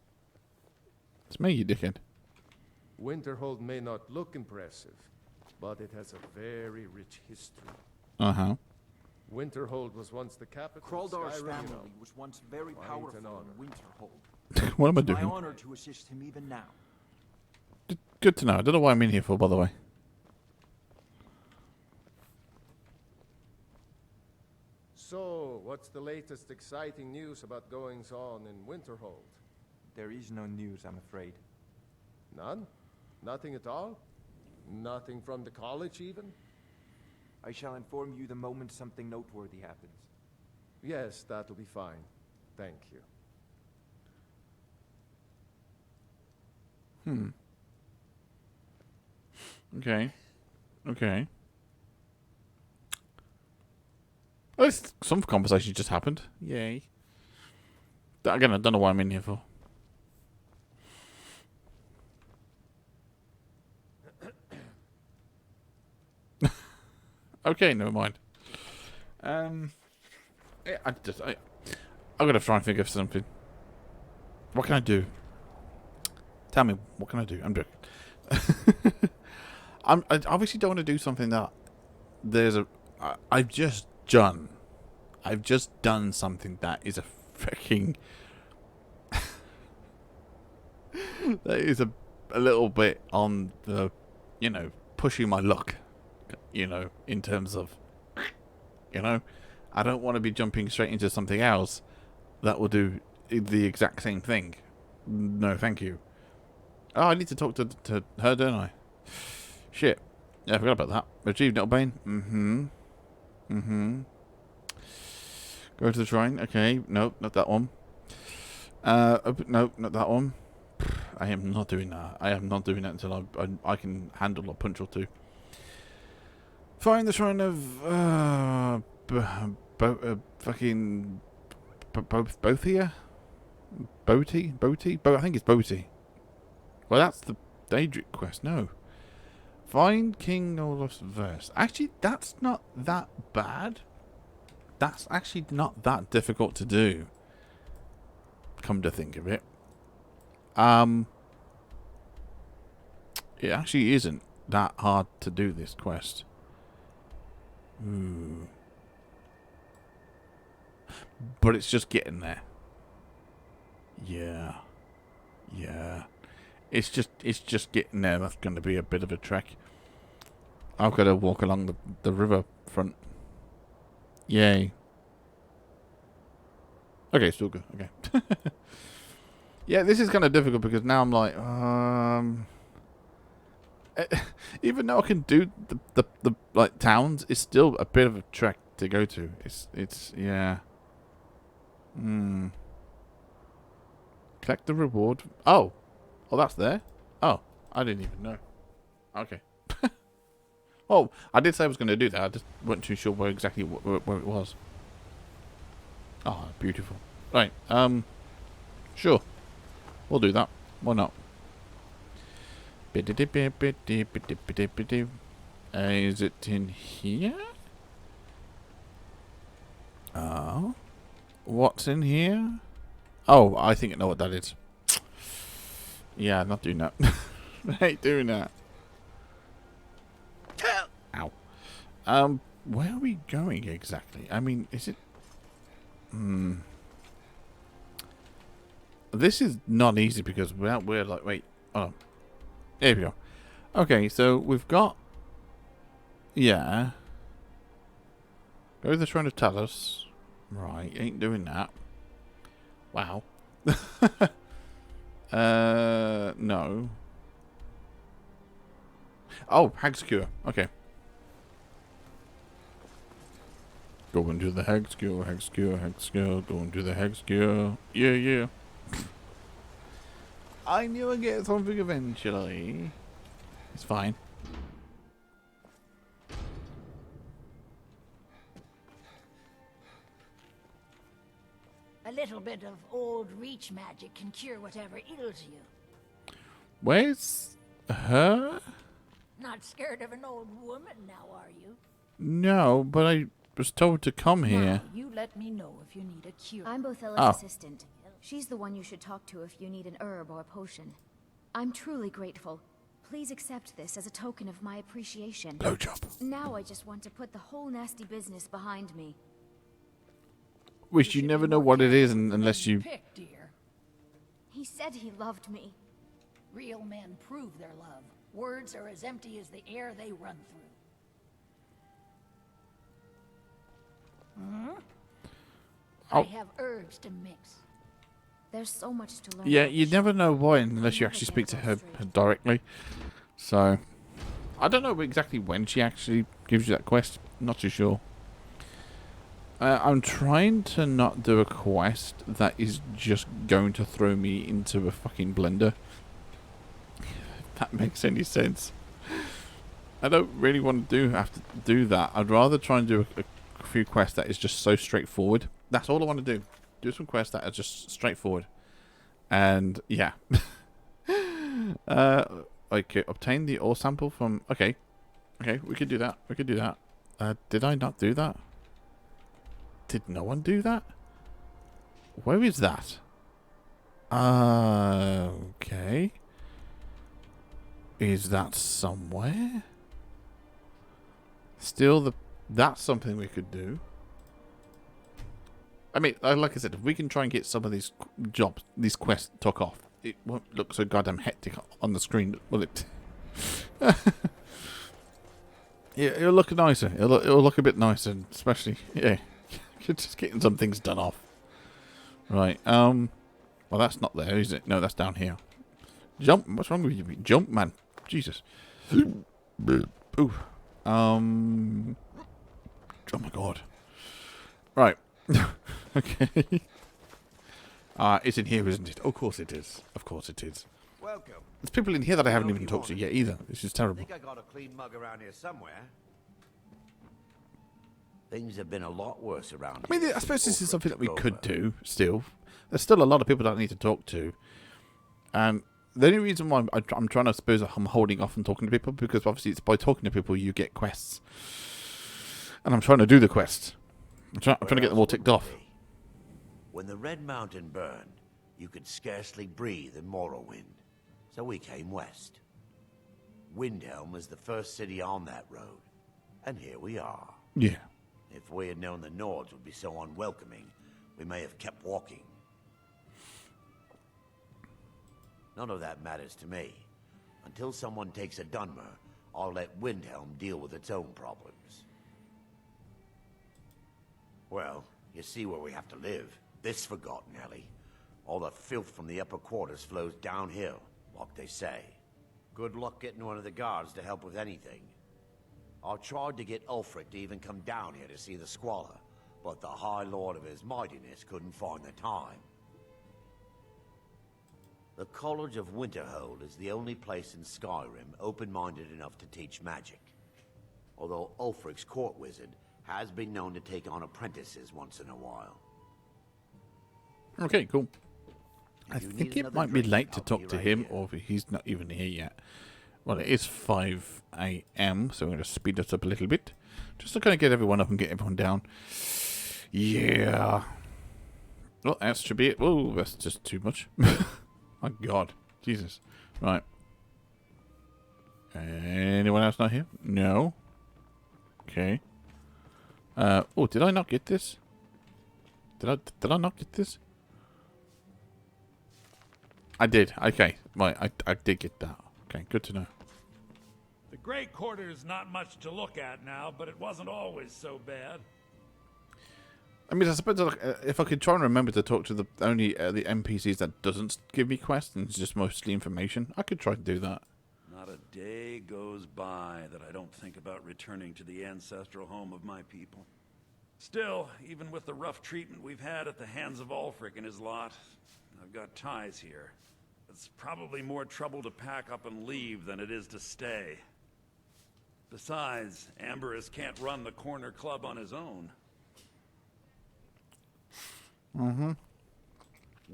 It's me, you dickhead. Winterhold may not look impressive, but it has a very rich history. Uh-huh. Winterhold was once the capital of Kraldar's Skyrim. family was once very Quite powerful an honor. in Winterhold. What am I It's my doing? honor to assist him even now. Good to know. I don't know why I'm in here for, by the way. So, what's the latest exciting news about goings-on in Winterhold? There is no news, I'm afraid. None? Nothing at all? Nothing from the college, even? I shall inform you the moment something noteworthy happens. Yes, that'll be fine. Thank you. Okay. At least some conversation just happened. Yay. Again, I don't know what I'm in here for. Okay, never mind. Yeah, I'm gonna try and think of something. What can I do? Tell me, what can I do? I'm joking. I obviously don't want to do something that I've just done something that is a freaking that is a little bit on the, pushing my luck, in terms of, I don't want to be jumping straight into something else that will do the exact same thing. No, thank you. Oh, I need to talk to her, don't I? Shit. Yeah, I forgot about that. Retrieve Nettle Bane. Go to the shrine. Okay. Nope, not that one. No, not that one. I am not doing that. I am not doing that until I can handle a punch or two. Find the shrine of fucking Bothia? Boaty? I think it's Boaty. Well, that's the Daedric quest. No. Find King Olaf's verse. Actually, that's not that bad. That's actually not that difficult to do. Come to think of it. It actually isn't that hard to do this quest. But it's just getting there. Yeah. Yeah. It's just getting there. That's going to be a bit of a trek. I've got to walk along the river front. Yay. Okay, still good. Okay. Yeah, this is kind of difficult because now I'm like, even though I can do the like towns, it's still a bit of a trek to go to. It's yeah. Collect the reward. Oh, that's there. Oh, I didn't even know. Okay. Oh, I did say I was going to do that. I just wasn't too sure where exactly where it was. Oh, beautiful. Right. Sure. We'll do that. Why not? Is it in here? Oh. What's in here? Oh, I think I know what that is. Yeah, not doing that. I ain't doing that. Ow. Where are we going exactly? I mean, is it... This is not easy because we're like... Wait. Oh. There we go. Okay, so we've got... Yeah. Go to the Shrine of Talos. Right, ain't doing that. Wow. No. Oh, Hag's Cure. Okay. Going to the Hag's Cure, Hag's Cure, Hag's Cure. Going to the Hag's Cure. Yeah, yeah. I knew I'd get something eventually. It's fine. A little bit of old reach magic can cure whatever ails you. Where's her? Not scared of an old woman now, are you? No, but I was told to come here. Now, you let me know if you need a cure. I'm Bothella's assistant. She's the one you should talk to if you need an herb or a potion. I'm truly grateful. Please accept this as a token of my appreciation. Blowjob. Now I just want to put the whole nasty business behind me. Which you never know what it is unless you... Pick, dear. He said he loved me. Real men prove their love. Words are as empty as the air they run through. Oh. I have herbs to mix. There's so much to learn. Yeah, you never know why unless you actually speak to her directly. So, I don't know exactly when she actually gives you that quest. Not too sure. I'm trying to not do a quest that is just going to throw me into a fucking blender. If that makes any sense. I don't really want to have to do that. I'd rather try and do a few quests that is just so straightforward. That's all I want to do. Do some quests that are just straightforward. And yeah. Okay, obtain the ore sample from... Okay, we could do that. We could do that. Did I not do that? Did no one do that? Where is that? Okay. Is that somewhere? Still, that's something we could do. I mean, like I said, if we can try and get some of these jobs, these quests took off, it won't look so goddamn hectic on the screen, will it? Yeah, it'll look nicer. It'll look a bit nicer, especially, yeah. Just getting some things done off. Right, well, that's not there, is it? No, that's down here. Jump! What's wrong with you? Jump, man. Jesus. Ooh. Oh my god. Right. Okay. It's in here, isn't it? Oh, of course it is. Of course it is. Welcome. There's people in here that I haven't even talked to yet either. This is terrible. I think I got a clean mug around here somewhere. Things have been a lot worse around here. I mean, I suppose this is something that we could do still. There's still a lot of people that I need to talk to. And the only reason why I'm trying to, I suppose, I'm holding off on talking to people, because obviously it's by talking to people you get quests. And I'm trying to do the quests. I'm trying to get them all ticked off. When the Red Mountain burned, you could scarcely breathe in Morrowind, so we came west. Windhelm was the first city on that road, and here we are. Yeah. If we had known the Nords would be so unwelcoming, we may have kept walking. None of that matters to me. Until someone takes a Dunmer, I'll let Windhelm deal with its own problems. Well, you see where we have to live. This forgotten alley. All the filth from the upper quarters flows downhill, like they say. Good luck getting one of the guards to help with anything. I tried to get Ulfric to even come down here to see the squalor, but the High Lord of his mightiness couldn't find the time. The College of Winterhold is the only place in Skyrim open-minded enough to teach magic. Although Ulfric's court wizard has been known to take on apprentices once in a while. Okay, cool. I think it might be late to talk to him, or he's not even here yet. Well, it is 5 AM, so I'm going to speed us up a little bit. Just to kind of get everyone up and get everyone down. Yeah. Well, that should be it. Whoa, that's just too much. My God. Jesus. Right. Anyone else not here? No. Okay. Oh, did I not get this? Did I not get this? I did. Okay. Right, I did get that. Okay, good to know. The Grey Quarter's not much to look at now, but it wasn't always so bad. I mean, I suppose if I could try and remember to talk to the only the NPCs that doesn't give me quests and it's just mostly information, I could try to do that. Not a day goes by that I don't think about returning to the ancestral home of my people. Still, even with the rough treatment we've had at the hands of Ulfric and his lot, I've got ties here. It's probably more trouble to pack up and leave than it is to stay. Besides, Amberus can't run the corner club on his own. Mm-hmm.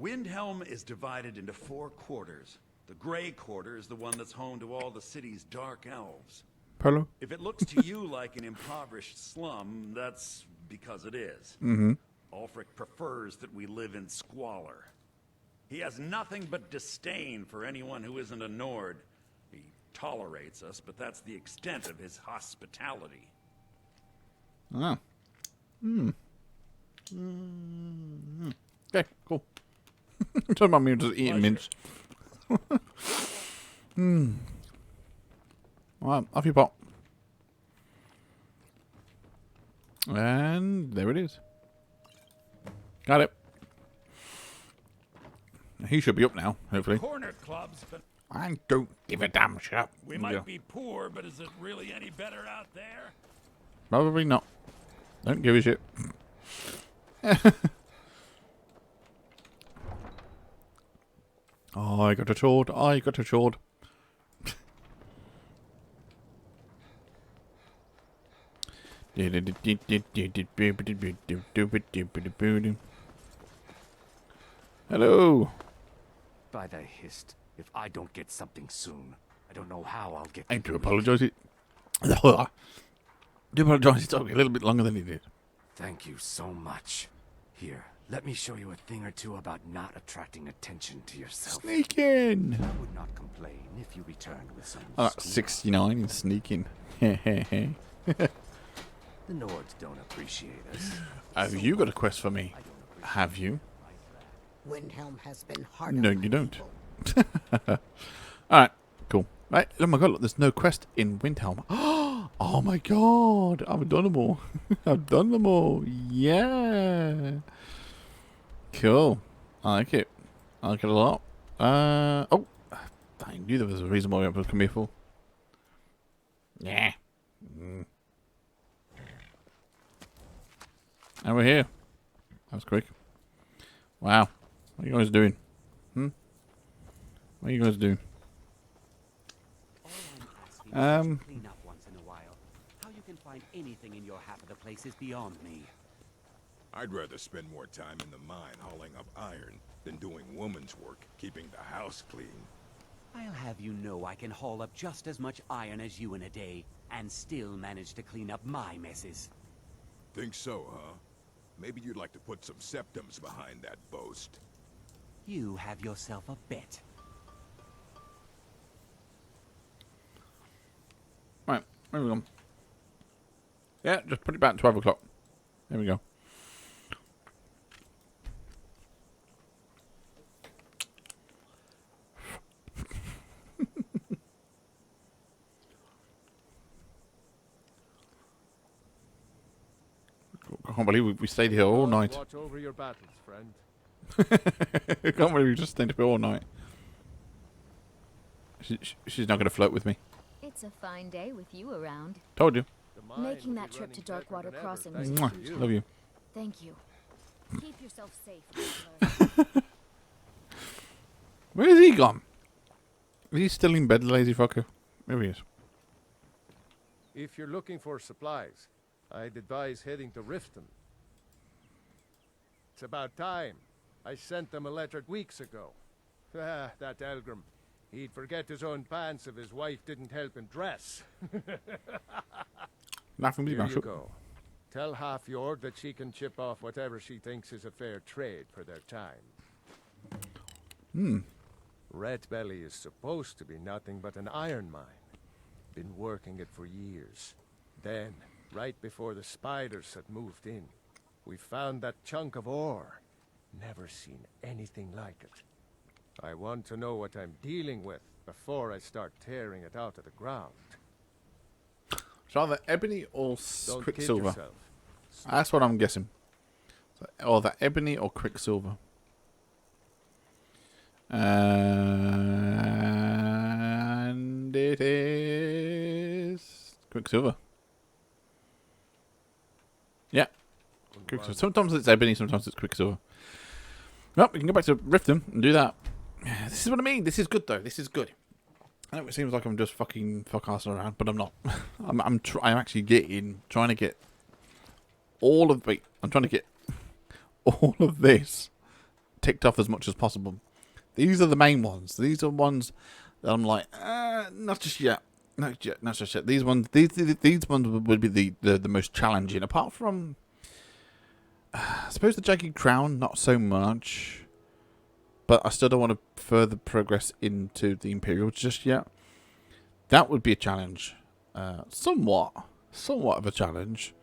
Windhelm is divided into 4 quarters. The Grey Quarter is the one that's home to all the city's dark elves. Hello? If it looks to you like an impoverished slum, that's because it is. Mm-hmm. Ulfric prefers that we live in squalor. He has nothing but disdain for anyone who isn't a Nord. He tolerates us, but that's the extent of his hospitality. Ah. Hmm. Mm-hmm. Okay, cool. Talking about me just eating mince. Well, off you pop. And there it is. Got it. He should be up now, hopefully. Corner clubs, but I don't give a damn shit. we might be poor, but is it really any better out there? Probably not. Don't give a shit. Oh, I got a sword. I got a sword. Hello. By the hist, if I don't get something soon, I don't know how I'll get. I do apologise. I do apologise. It took me a little bit longer than it did. Thank you so much. Here, let me show you a thing or two about not attracting attention to yourself. Sneaking. I would not complain if you returned with some. Oh, that's 69 in sneaking. The Nords don't appreciate us. Have you got a quest for me? Have you? Windhelm has been hard. No, you don't. Alright, cool. Right, oh my god, look, there's no quest in Windhelm. Oh my god, I've done them all. I've done them all. Yeah. Cool. I like it. I like it a lot. Oh, I knew there was a reason why I was coming here for. Yeah. And we're here. That was quick. Wow. What are you guys doing? What are you guys doing? Clean up once in a while. How you can find anything in your half of the place is beyond me. I'd rather spend more time in the mine hauling up iron than doing woman's work, keeping the house clean. I'll have you know I can haul up just as much iron as you in a day, and still manage to clean up my messes. Think so, huh? Maybe you'd like to put some septums behind that boast. You have yourself a bet. Right, there we go. Yeah, just put it back to 12 o'clock. There we go. I can't believe we stayed here all night. Watch over your battles, friend. I can't believe we just stayed here all night. She's not going to flirt with me. It's a fine day with you around. Told you. Making that trip to Darkwater Crossing was Mwah. huge. Love you. Thank you. Keep yourself safe. Where is he gone? Is he still in bed, lazy fucker? There he is. If you're looking for supplies, I'd advise heading to Riften. It's about time. I sent them a letter weeks ago. Ah, that Elgrim. He'd forget his own pants if his wife didn't help him dress. Nothing Here you go. Tell Half-Yord that she can chip off whatever she thinks is a fair trade for their time. Red Belly is supposed to be nothing but an iron mine. Been working it for years. Then, right before the spiders had moved in, we found that chunk of ore. Never seen anything like it. I want to know what I'm dealing with before I start tearing it out of the ground. It's either ebony or Don't quicksilver. kid yourself. That's what I'm guessing. Or that ebony or quicksilver. And it is quicksilver. Yeah. Quicksilver. Sometimes it's ebony, sometimes it's quicksilver. Well, we can go back to Riften and do that. This is what I mean. This is good, though. This is good. I know it seems like I'm just fucking fuck-assing around, but I'm not. I'm actually trying to get all of... Wait, I'm trying to get all of this ticked off as much as possible. These are the main ones. These are ones that I'm like, not just yet. Not just yet. These ones would be the most challenging. Apart from, I suppose the Jagged Crown, not so much. But I still don't want to further progress into the Imperial just yet. That would be a challenge. Somewhat of a challenge.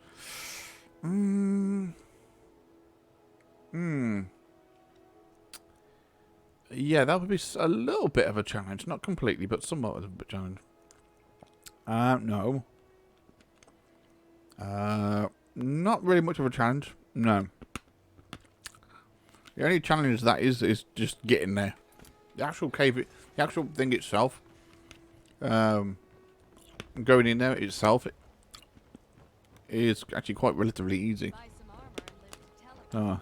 Yeah, that would be a little bit of a challenge. Not completely, but somewhat of a challenge. No. Not really much of a challenge. No. The only challenge that is just getting there. The actual cave, the actual thing itself, going in there itself, is actually quite relatively easy. So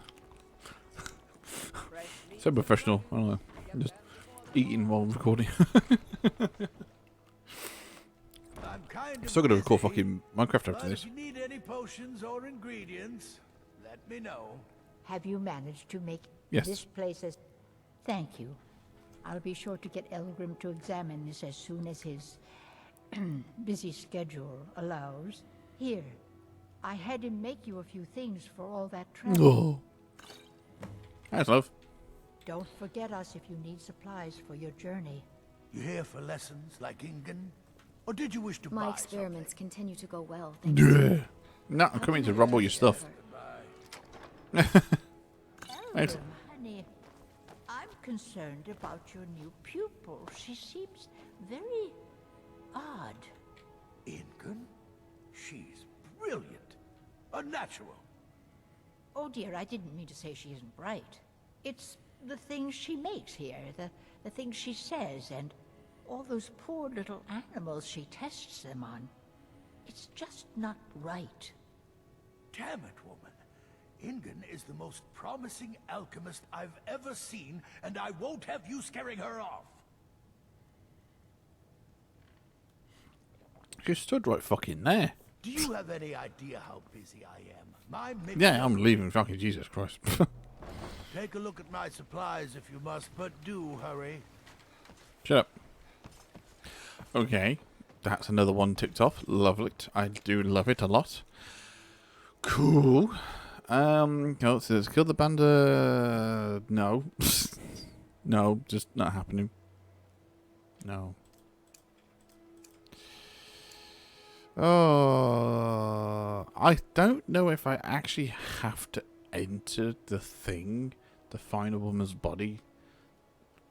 professional. I don't know. I'm just eating while recording. I'm still going to record fucking Minecraft after this. If you need any potions or ingredients, let me know. Have you managed to make Yes. this place as... Thank you. I'll be sure to get Elgrim to examine this as soon as his busy schedule allows. Here, I had him make you a few things for all that travel. Oh. Thanks, love. Don't forget us if you need supplies for your journey. You here for lessons like Ingen? Or did you wish to My buy experiments continue to go well. Thank you. No, I'm coming to rob all your stuff. Thanks. Honey, I'm concerned about your new pupil. She seems very odd. Ingen? She's brilliant. A natural. Oh dear, I didn't mean to say she isn't bright. It's the things she makes here, the things she says, and all those poor little animals she tests them on. It's just not right. Damn it, woman. Ingen is the most promising alchemist I've ever seen, and I won't have you scaring her off. You stood right fucking there. Do you have any idea how busy I am? My Yeah, I'm leaving. Fucking Jesus Christ. Take a look at my supplies if you must, but do hurry. Shut up. Okay, that's another one ticked off. Love it. I do love it a lot. Cool. Oh, it says kill the bandit. No. No, just not happening. No. Oh, I don't know if I actually have to enter the thing to find a woman's body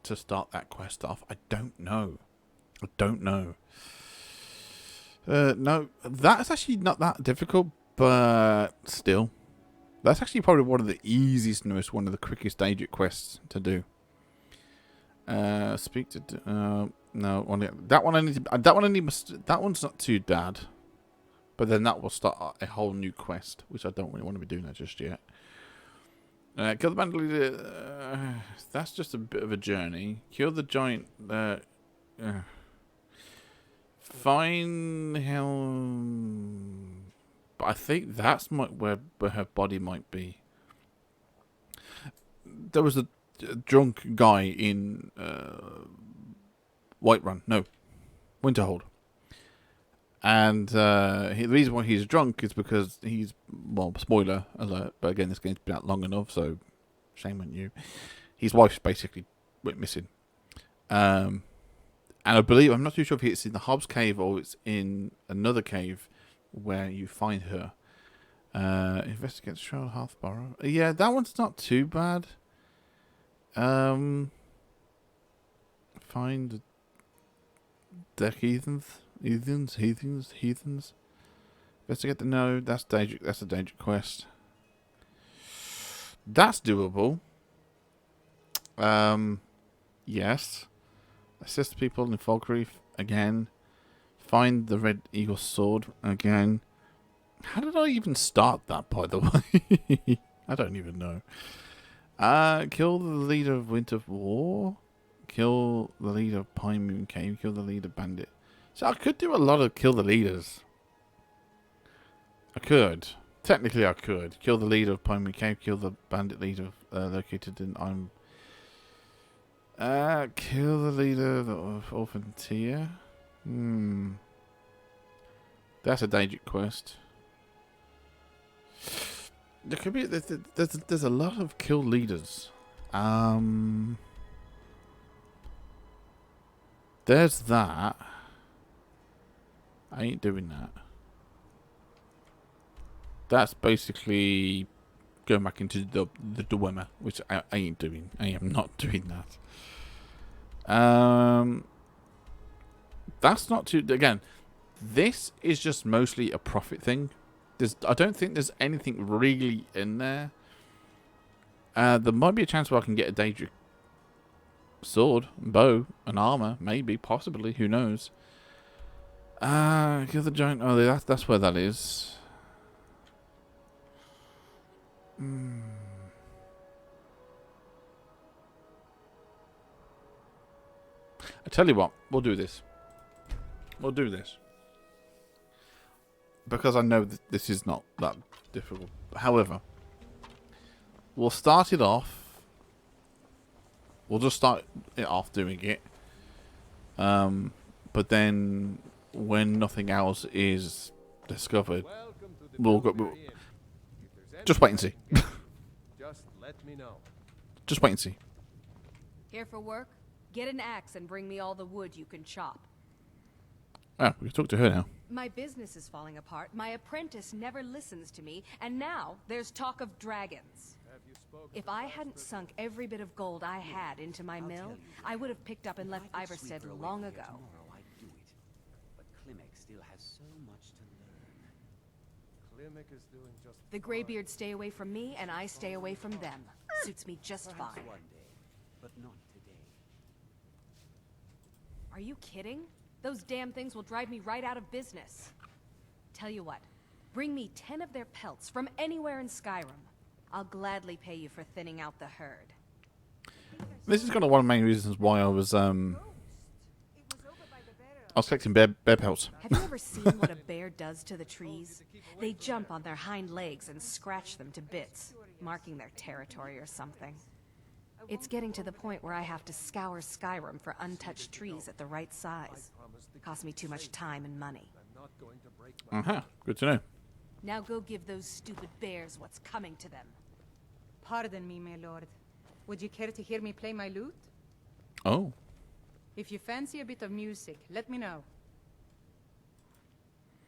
to start that quest off. I don't know. I don't know. No, that's actually not that difficult, but still. That's actually probably one of the easiest and most one of the quickest agent quests to do. Speak to no, that one I need to, that one's not too bad. But then that will start a whole new quest, which I don't really want to be doing that just yet. Kill the bandit leader. That's just a bit of a journey. Kill the giant. Find him. But I think that's where her body might be. There was a drunk guy in Whiterun. No, Winterhold. And the reason why he's drunk is because he's, well, spoiler alert, but again, this game's been out long enough, so shame on you. His wife's basically went missing. And I believe, I'm not too sure if it's in the Hobbs cave or it's in another cave where you find her. Investigate Shroud Hearthborough. Yeah, that one's not too bad. Find the heathens. Heathens. Investigate the node. That's danger. That's a danger quest. That's doable. Yes. Assist people in Falkreath again. Find the Red Eagle sword again. How did I even start that, by the way? I don't even know. Kill the leader of Winter War. Kill the leader of Pine Moon Cave. Kill the leader bandit. So I could do a lot of kill the leaders. I could. Technically I could. Kill the leader of Pine Moon Cave. Kill the bandit leader located in kill the leader of Orphan Tier. That's a danger quest. There could be there's a lot of kill leaders. There's that. I ain't doing that. That's basically going back into the dilemma, which I ain't doing. I am not doing that. That's not too. Again, this is just mostly a profit thing. I don't think there's anything really in there. There might be a chance where I can get a Daedric sword, bow, and armor, maybe, possibly. Who knows? Kill the giant. Oh, that's where that is. I tell you what, we'll do this. We'll do this. Because I know that this is not that difficult. However, we'll start it off. We'll just start it off doing it. But then, when nothing else is discovered, we'll go. Just wait and see. Just let me know. Just wait and see. Here for work? Get an axe and bring me all the wood you can chop. Oh, we can talk to her now. My business is falling apart, my apprentice never listens to me, and now there's talk of dragons. If I hadn't sunk every bit of gold I had into my mill, I would have picked up and left Iverstead long ago. But Klimek still has so much to learn. Klimek is doing just The Greybeards stay away from me, and I stay away from them. Suits me just fine. Perhaps one day, but not today. Are you kidding? Those damn things will drive me right out of business. Tell you what, bring me 10 of their pelts from anywhere in Skyrim. I'll gladly pay you for thinning out the herd. This is kind of one of the main reasons why I was collecting bear pelts. Have you ever seen what a bear does to the trees? They jump on their hind legs and scratch them to bits, marking their territory or something. It's getting to the point where I have to scour Skyrim for untouched trees at the right size. Costs me too much time and money. Uh-huh. Good to know. Now go give those stupid bears what's coming to them. Pardon me, my lord. Would you care to hear me play my lute? Oh. If you fancy a bit of music, let me know.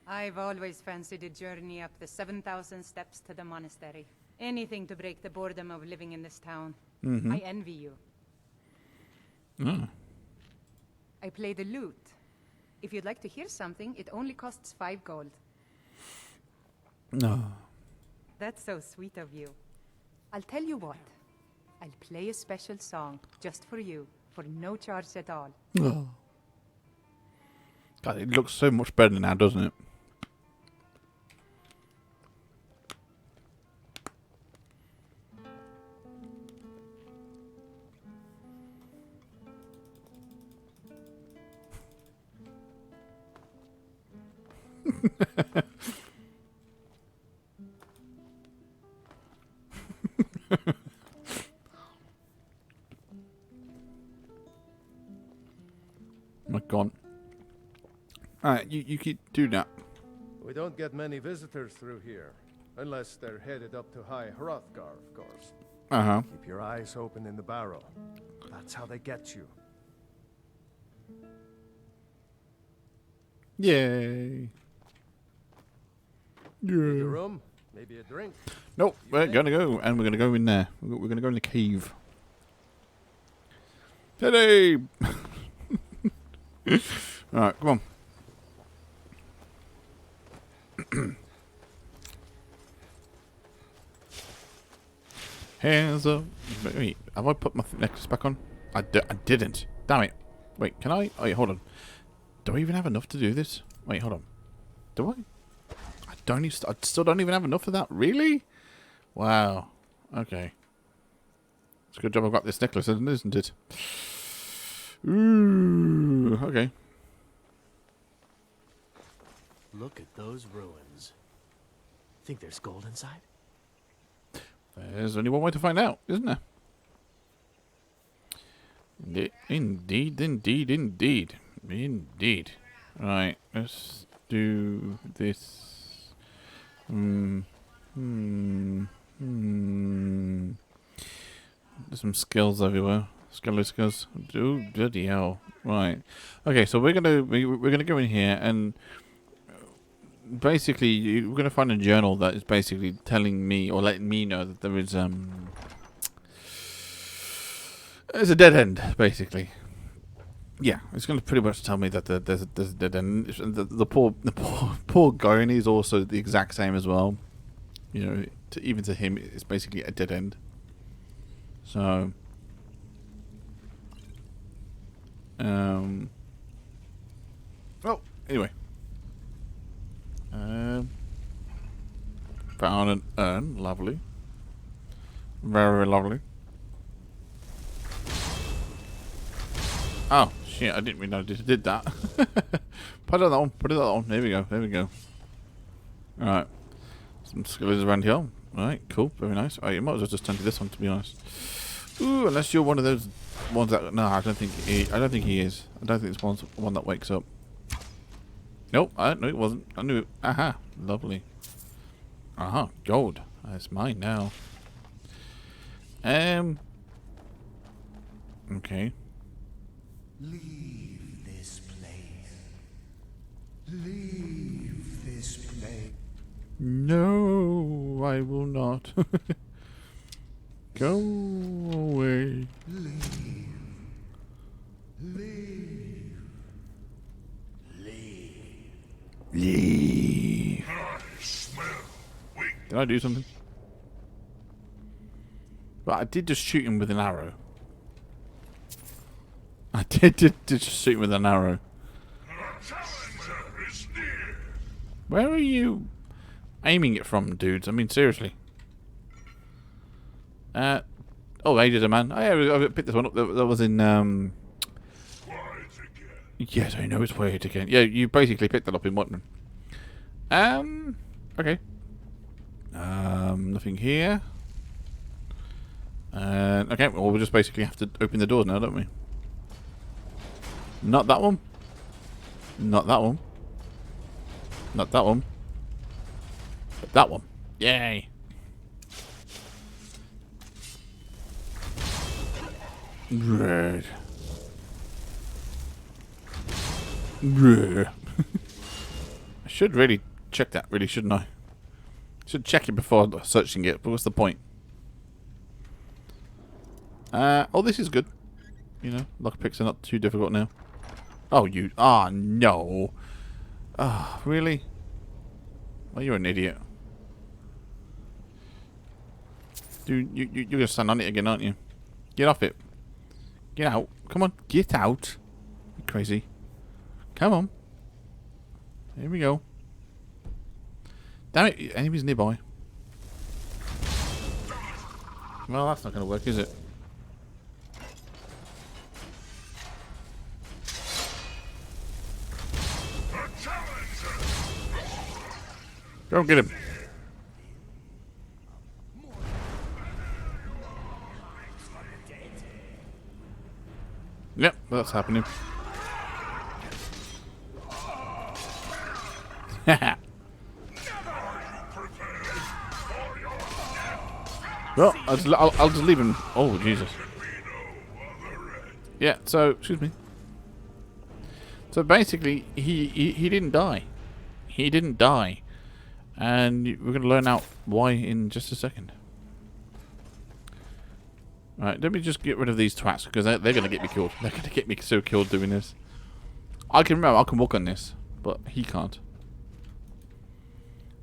I've always fancied a journey up the 7,000 steps to the monastery. Anything to break the boredom of living in this town. Mm-hmm. I envy you. Oh. I play the lute. If you'd like to hear something, it only costs 5 gold. No. That's so sweet of you. I'll tell you what. I'll play a special song just for you, for no charge at all. Oh. God, it looks so much better now, doesn't it? My God. Alright, you keep doing that. We don't get many visitors through here, unless they're headed up to High Hrothgar, of course. Uh-huh. Keep your eyes open in the barrow. That's how they get you. Yay. Need a room? Maybe a drink? Nope, we're gonna go, and we're gonna go in there. We're gonna go in the cave. Teddy! Alright, come on. Hands up. Wait, have I put my necklace back on? I didn't. Damn it. Wait, can I? Oh, wait, hold on. Do I even have enough to do this? Wait, hold on. Do I? I still don't even have enough of that. Really? Wow. Okay. It's a good job I've got this necklace, isn't it? Ooh. Okay. Look at those ruins. Think there's gold inside? There's only one way to find out, isn't there? Indeed, indeed, indeed. Indeed. Right, let's do this. There's some skills everywhere. Skills. Oh, bloody hell. Right. Okay, so we're gonna go in here and basically we're gonna find a journal that is basically telling me or letting me know that there is there's a dead end, basically. Yeah, it's going to pretty much tell me that there's a dead end. The poor guy, and he's also the exact same as well. You know, even to him, it's basically a dead end. So, well, anyway, found an urn, lovely, very lovely. Oh shit! I didn't realize I did that. Put it on that one. Put it on that one. There we go. There we go. All right. Some skillers around here. All right. Cool. Very nice. Oh, you might as well just turn to this one, to be honest. Ooh, unless you're one of those ones that. No, I don't think he. I don't think he is. I don't think it's one that wakes up. Nope. I no, it wasn't. I knew it. Aha. Lovely. Aha. Gold. That's mine now. Okay. Leave this place. Leave this place. No, I will not. Go away. Leave. Leave. Leave. Leave. Did I do something? But I did just shoot him with an arrow. I did just shoot him with an arrow. Where are you aiming it from, dudes? I mean, seriously. Oh, ages a man. Oh, yeah, I picked this one up. That was in, Yes, I know it's quiet again. Yeah, you basically picked that up in Whitman. Okay. Nothing here. Okay, well, we just basically have to open the doors now, don't we? Not that one. Not that one. Not that one. That one. Yay. Red. Red. I should really check that, really, shouldn't I? Should check it before searching it, but what's the point? Oh, this is good. You know, lockpicks are not too difficult now. Oh, you... Ah, no. Ah, really? Well, you're an idiot. Dude, you're going to stand on it again, aren't you? Get off it. Get out. Come on, get out. You crazy. Come on. Here we go. Damn it, enemies nearby. Well, that's not going to work, is it? Go get him. Yep, that's happening. Well, I'll just leave him. Oh, Jesus. Yeah, so, excuse me. So basically, he didn't die. He didn't die. And we're going to learn out why in just a second. Alright, let me just get rid of these twats, because they're going to get me killed. They're going to get me so killed doing this. I can walk on this, but he can't.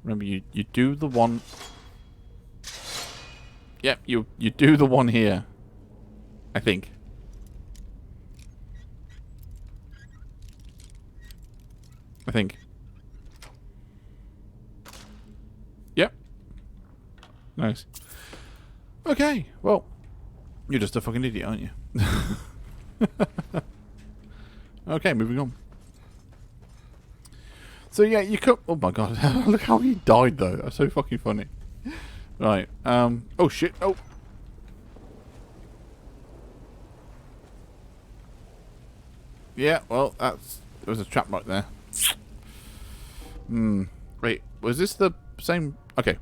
Remember, you do the one... Yep, you do the one here. I think. Yep. Nice. Okay, well... You're just a fucking idiot, aren't you? Okay, moving on. So yeah, you could... Oh my god, look how he died though. That's so fucking funny. Right, oh shit, oh. Yeah, well, there was a trap right there. Wait, was this the same... Okay.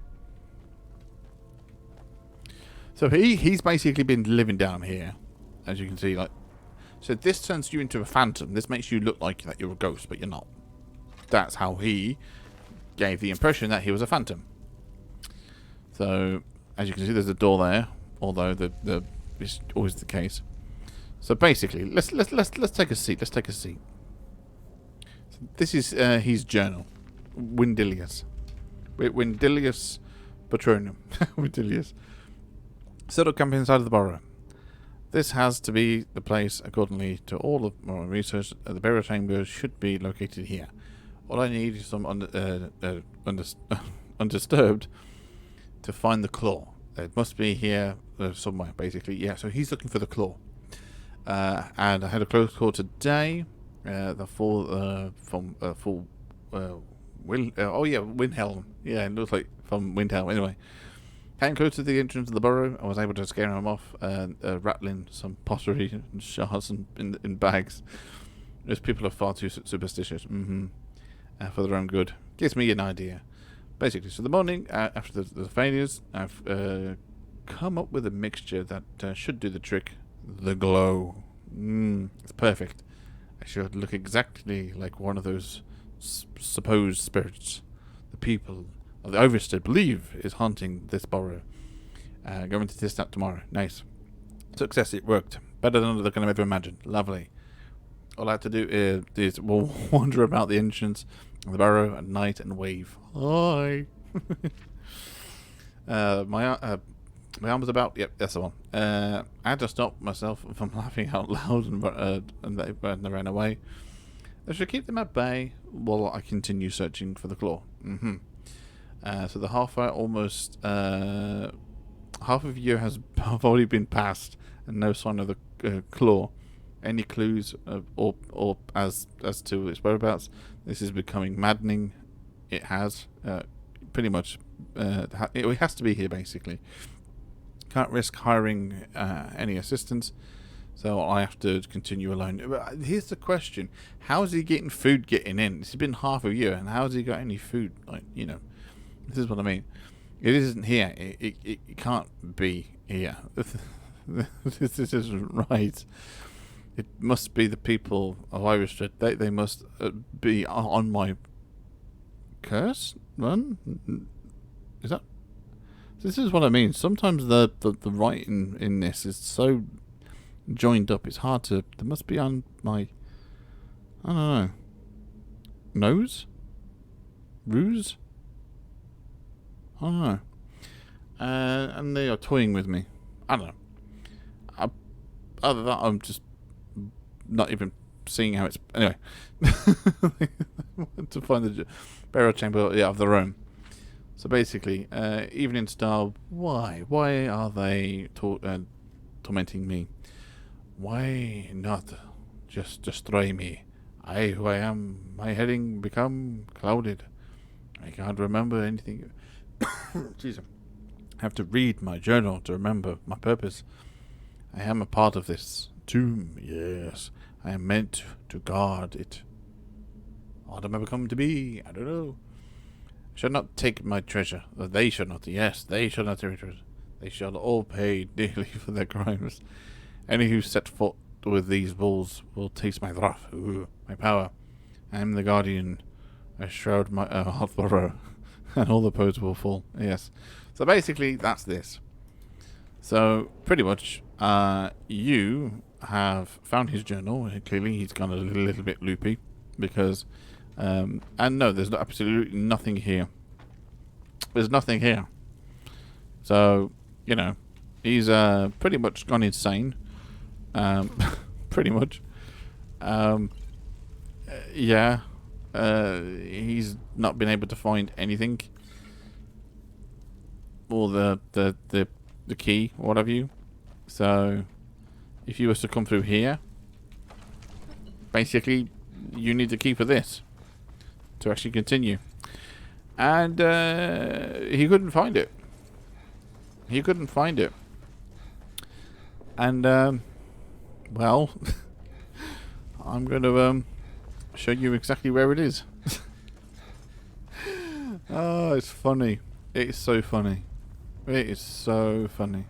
So he's basically been living down here, as you can see. Like, so this turns you into a phantom. This makes you look like that you're a ghost, but you're not. That's how he gave the impression that he was a phantom. So as you can see, there's a door there, although it's always the case. So basically, let's take a seat. Let's take a seat. So this is his journal, Windilius Patronum, Windilius. Settled camp inside of the borough. This has to be the place, accordingly to all of my research. The burial chamber should be located here. All I need is some undisturbed to find the claw. It must be here somewhere, basically. Yeah, so he's looking for the claw. And I had a close call today. The full Windhelm. Yeah, it looks like from Windhelm. Anyway. Came close to the entrance of the burrow. I was able to scare him off, rattling some pottery and shards in bags. Those people are far too superstitious. For their own good. Gives me an idea. Basically, so the morning after the failures, I've come up with a mixture that should do the trick. The glow. It's perfect. I should look exactly like one of those supposed spirits. The people of the Overstead believe is haunting this borough. Going to test that tomorrow. Nice. Success, it worked. Better than I could have ever imagined. Lovely. All I have to do is wander about the entrance of the borough at night and wave. Hi. My arm was about... Yep, that's the one. I had to stop myself from laughing out loud and they ran away. I should keep them at bay while I continue searching for the claw. So the half-hour almost... half of a year has already been passed and no sign of the claw. Any clues or as to its whereabouts? This is becoming maddening. It has. Pretty much. It has to be here, basically. Can't risk hiring any assistance, so I have to continue alone. But here's the question. How is he getting food getting in? It's been half a year, and how has he got any food? Like, you know, This is what I mean. It isn't here. It can't be here. This isn't right. It must be the people of Irish. They must be on my curse run. Is that? This is what I mean. Sometimes the writing in this is so joined up. It's hard to. They must be on my. I don't know. Nose? Ruse? I don't know. And they are toying with me. I don't know. Other than that, I'm just not even seeing how it's... Anyway. To find the burial chamber of the room. So basically, Evening Star, why? Why are they tormenting me? Why not just destroy me? I, who I am, my heading become clouded. I can't remember anything. Jeez, I have to read my journal to remember my purpose. I am a part of this tomb, yes. I am meant to guard it. What am I become to be? I don't know. I shall not take my treasure. They shall not. Yes, they shall not take my treasure. They shall all pay dearly for their crimes. Any who set foot with these bulls will taste my wrath. Ooh, my power. I am the guardian. I shroud my Hearthborough, and all the poets will fall. Yes. So basically, that's this. So pretty much, you have found his journal. Clearly, he's gone a little bit loopy because, and no, there's absolutely nothing here. There's nothing here. So you know, he's pretty much gone insane. Pretty much. Yeah. He's not been able to find anything, or the key, or what have you. So, if you was to come through here, basically, you need the key for this to actually continue. And he couldn't find it. He couldn't find it. And well, I'm going to show you exactly where it is. Oh, it's funny. It's so funny. It is so funny.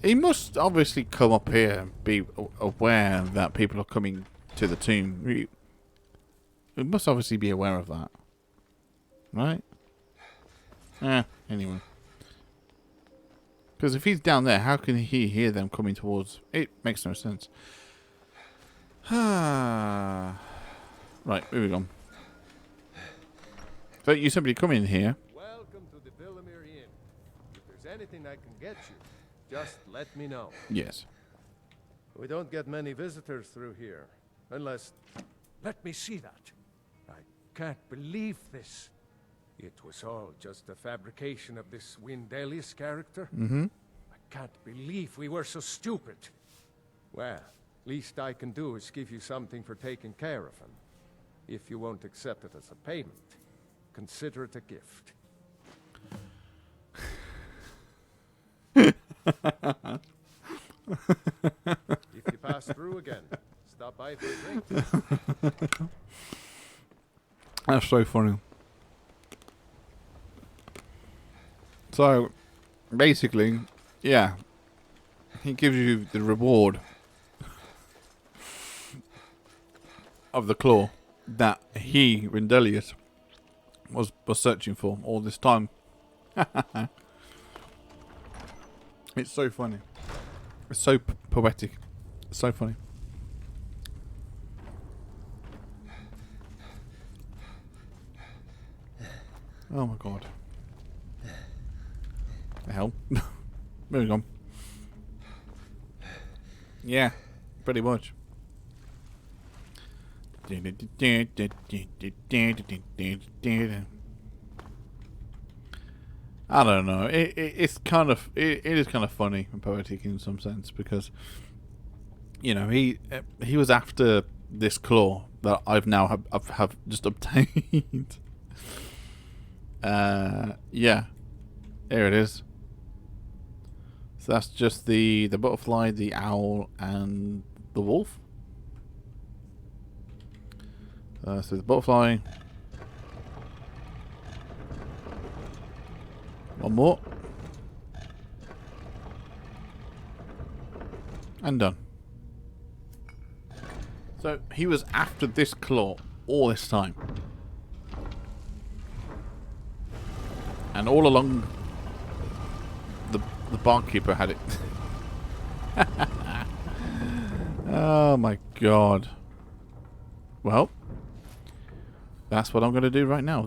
He must obviously come up here and be aware that people are coming to the tomb. He must obviously be aware of that. Right? Anyway. Because if he's down there, how can he hear them coming towards... It makes no sense. Right, moving on. So you simply come in here. Welcome to the Villamere Inn. If there's anything I can get you, just let me know. Yes. We don't get many visitors through here, unless... Let me see that. I can't believe this. It was all just a fabrication of this Windelius character. Mm-hmm. I can't believe we were so stupid. Well, least I can do is give you something for taking care of him. If you won't accept it as a payment, consider it a gift. If you pass through again, stop by for a drink. That's so funny. So, basically, yeah, he gives you the reward of the claw that he, Windelius, was searching for all this time. It's so funny. It's so poetic. It's so funny. Oh my god. The hell? Moving on. Yeah, pretty much. I don't know. It's kind of it is kind of funny and poetic in some sense because you know he was after this claw that I've now have just obtained. Yeah, there it is. So that's just the butterfly, the owl, and the wolf. So the butterfly, One more. And done. So he was after this claw all this time. And all along the barkeeper had it. Oh my god. Well, that's what I'm going to do right now.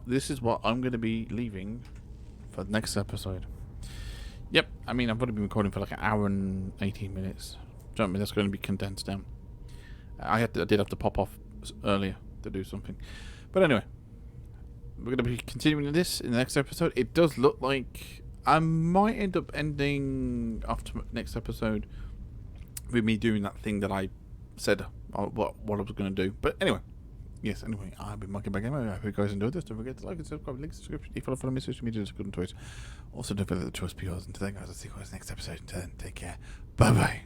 This is what I'm going to be leaving for the next episode. Yep, I mean, I've only been recording for like an hour and 18 minutes. Do you know what I mean? That's going to be condensed down. I did have to pop off earlier to do something. But anyway, we're going to be continuing this in the next episode. It does look like I might end up ending after next episode with me doing that thing that I said what I was going to do. But anyway, yes, anyway, I've been Monkey Bag Gamer. I hope you guys enjoyed this. Don't forget to like and subscribe. Links in the description. If you follow me on social media, it's good on Twitter. Also, don't forget the choice be yours. Until then, guys, I'll see you guys next episode. Until then, take care. Bye bye.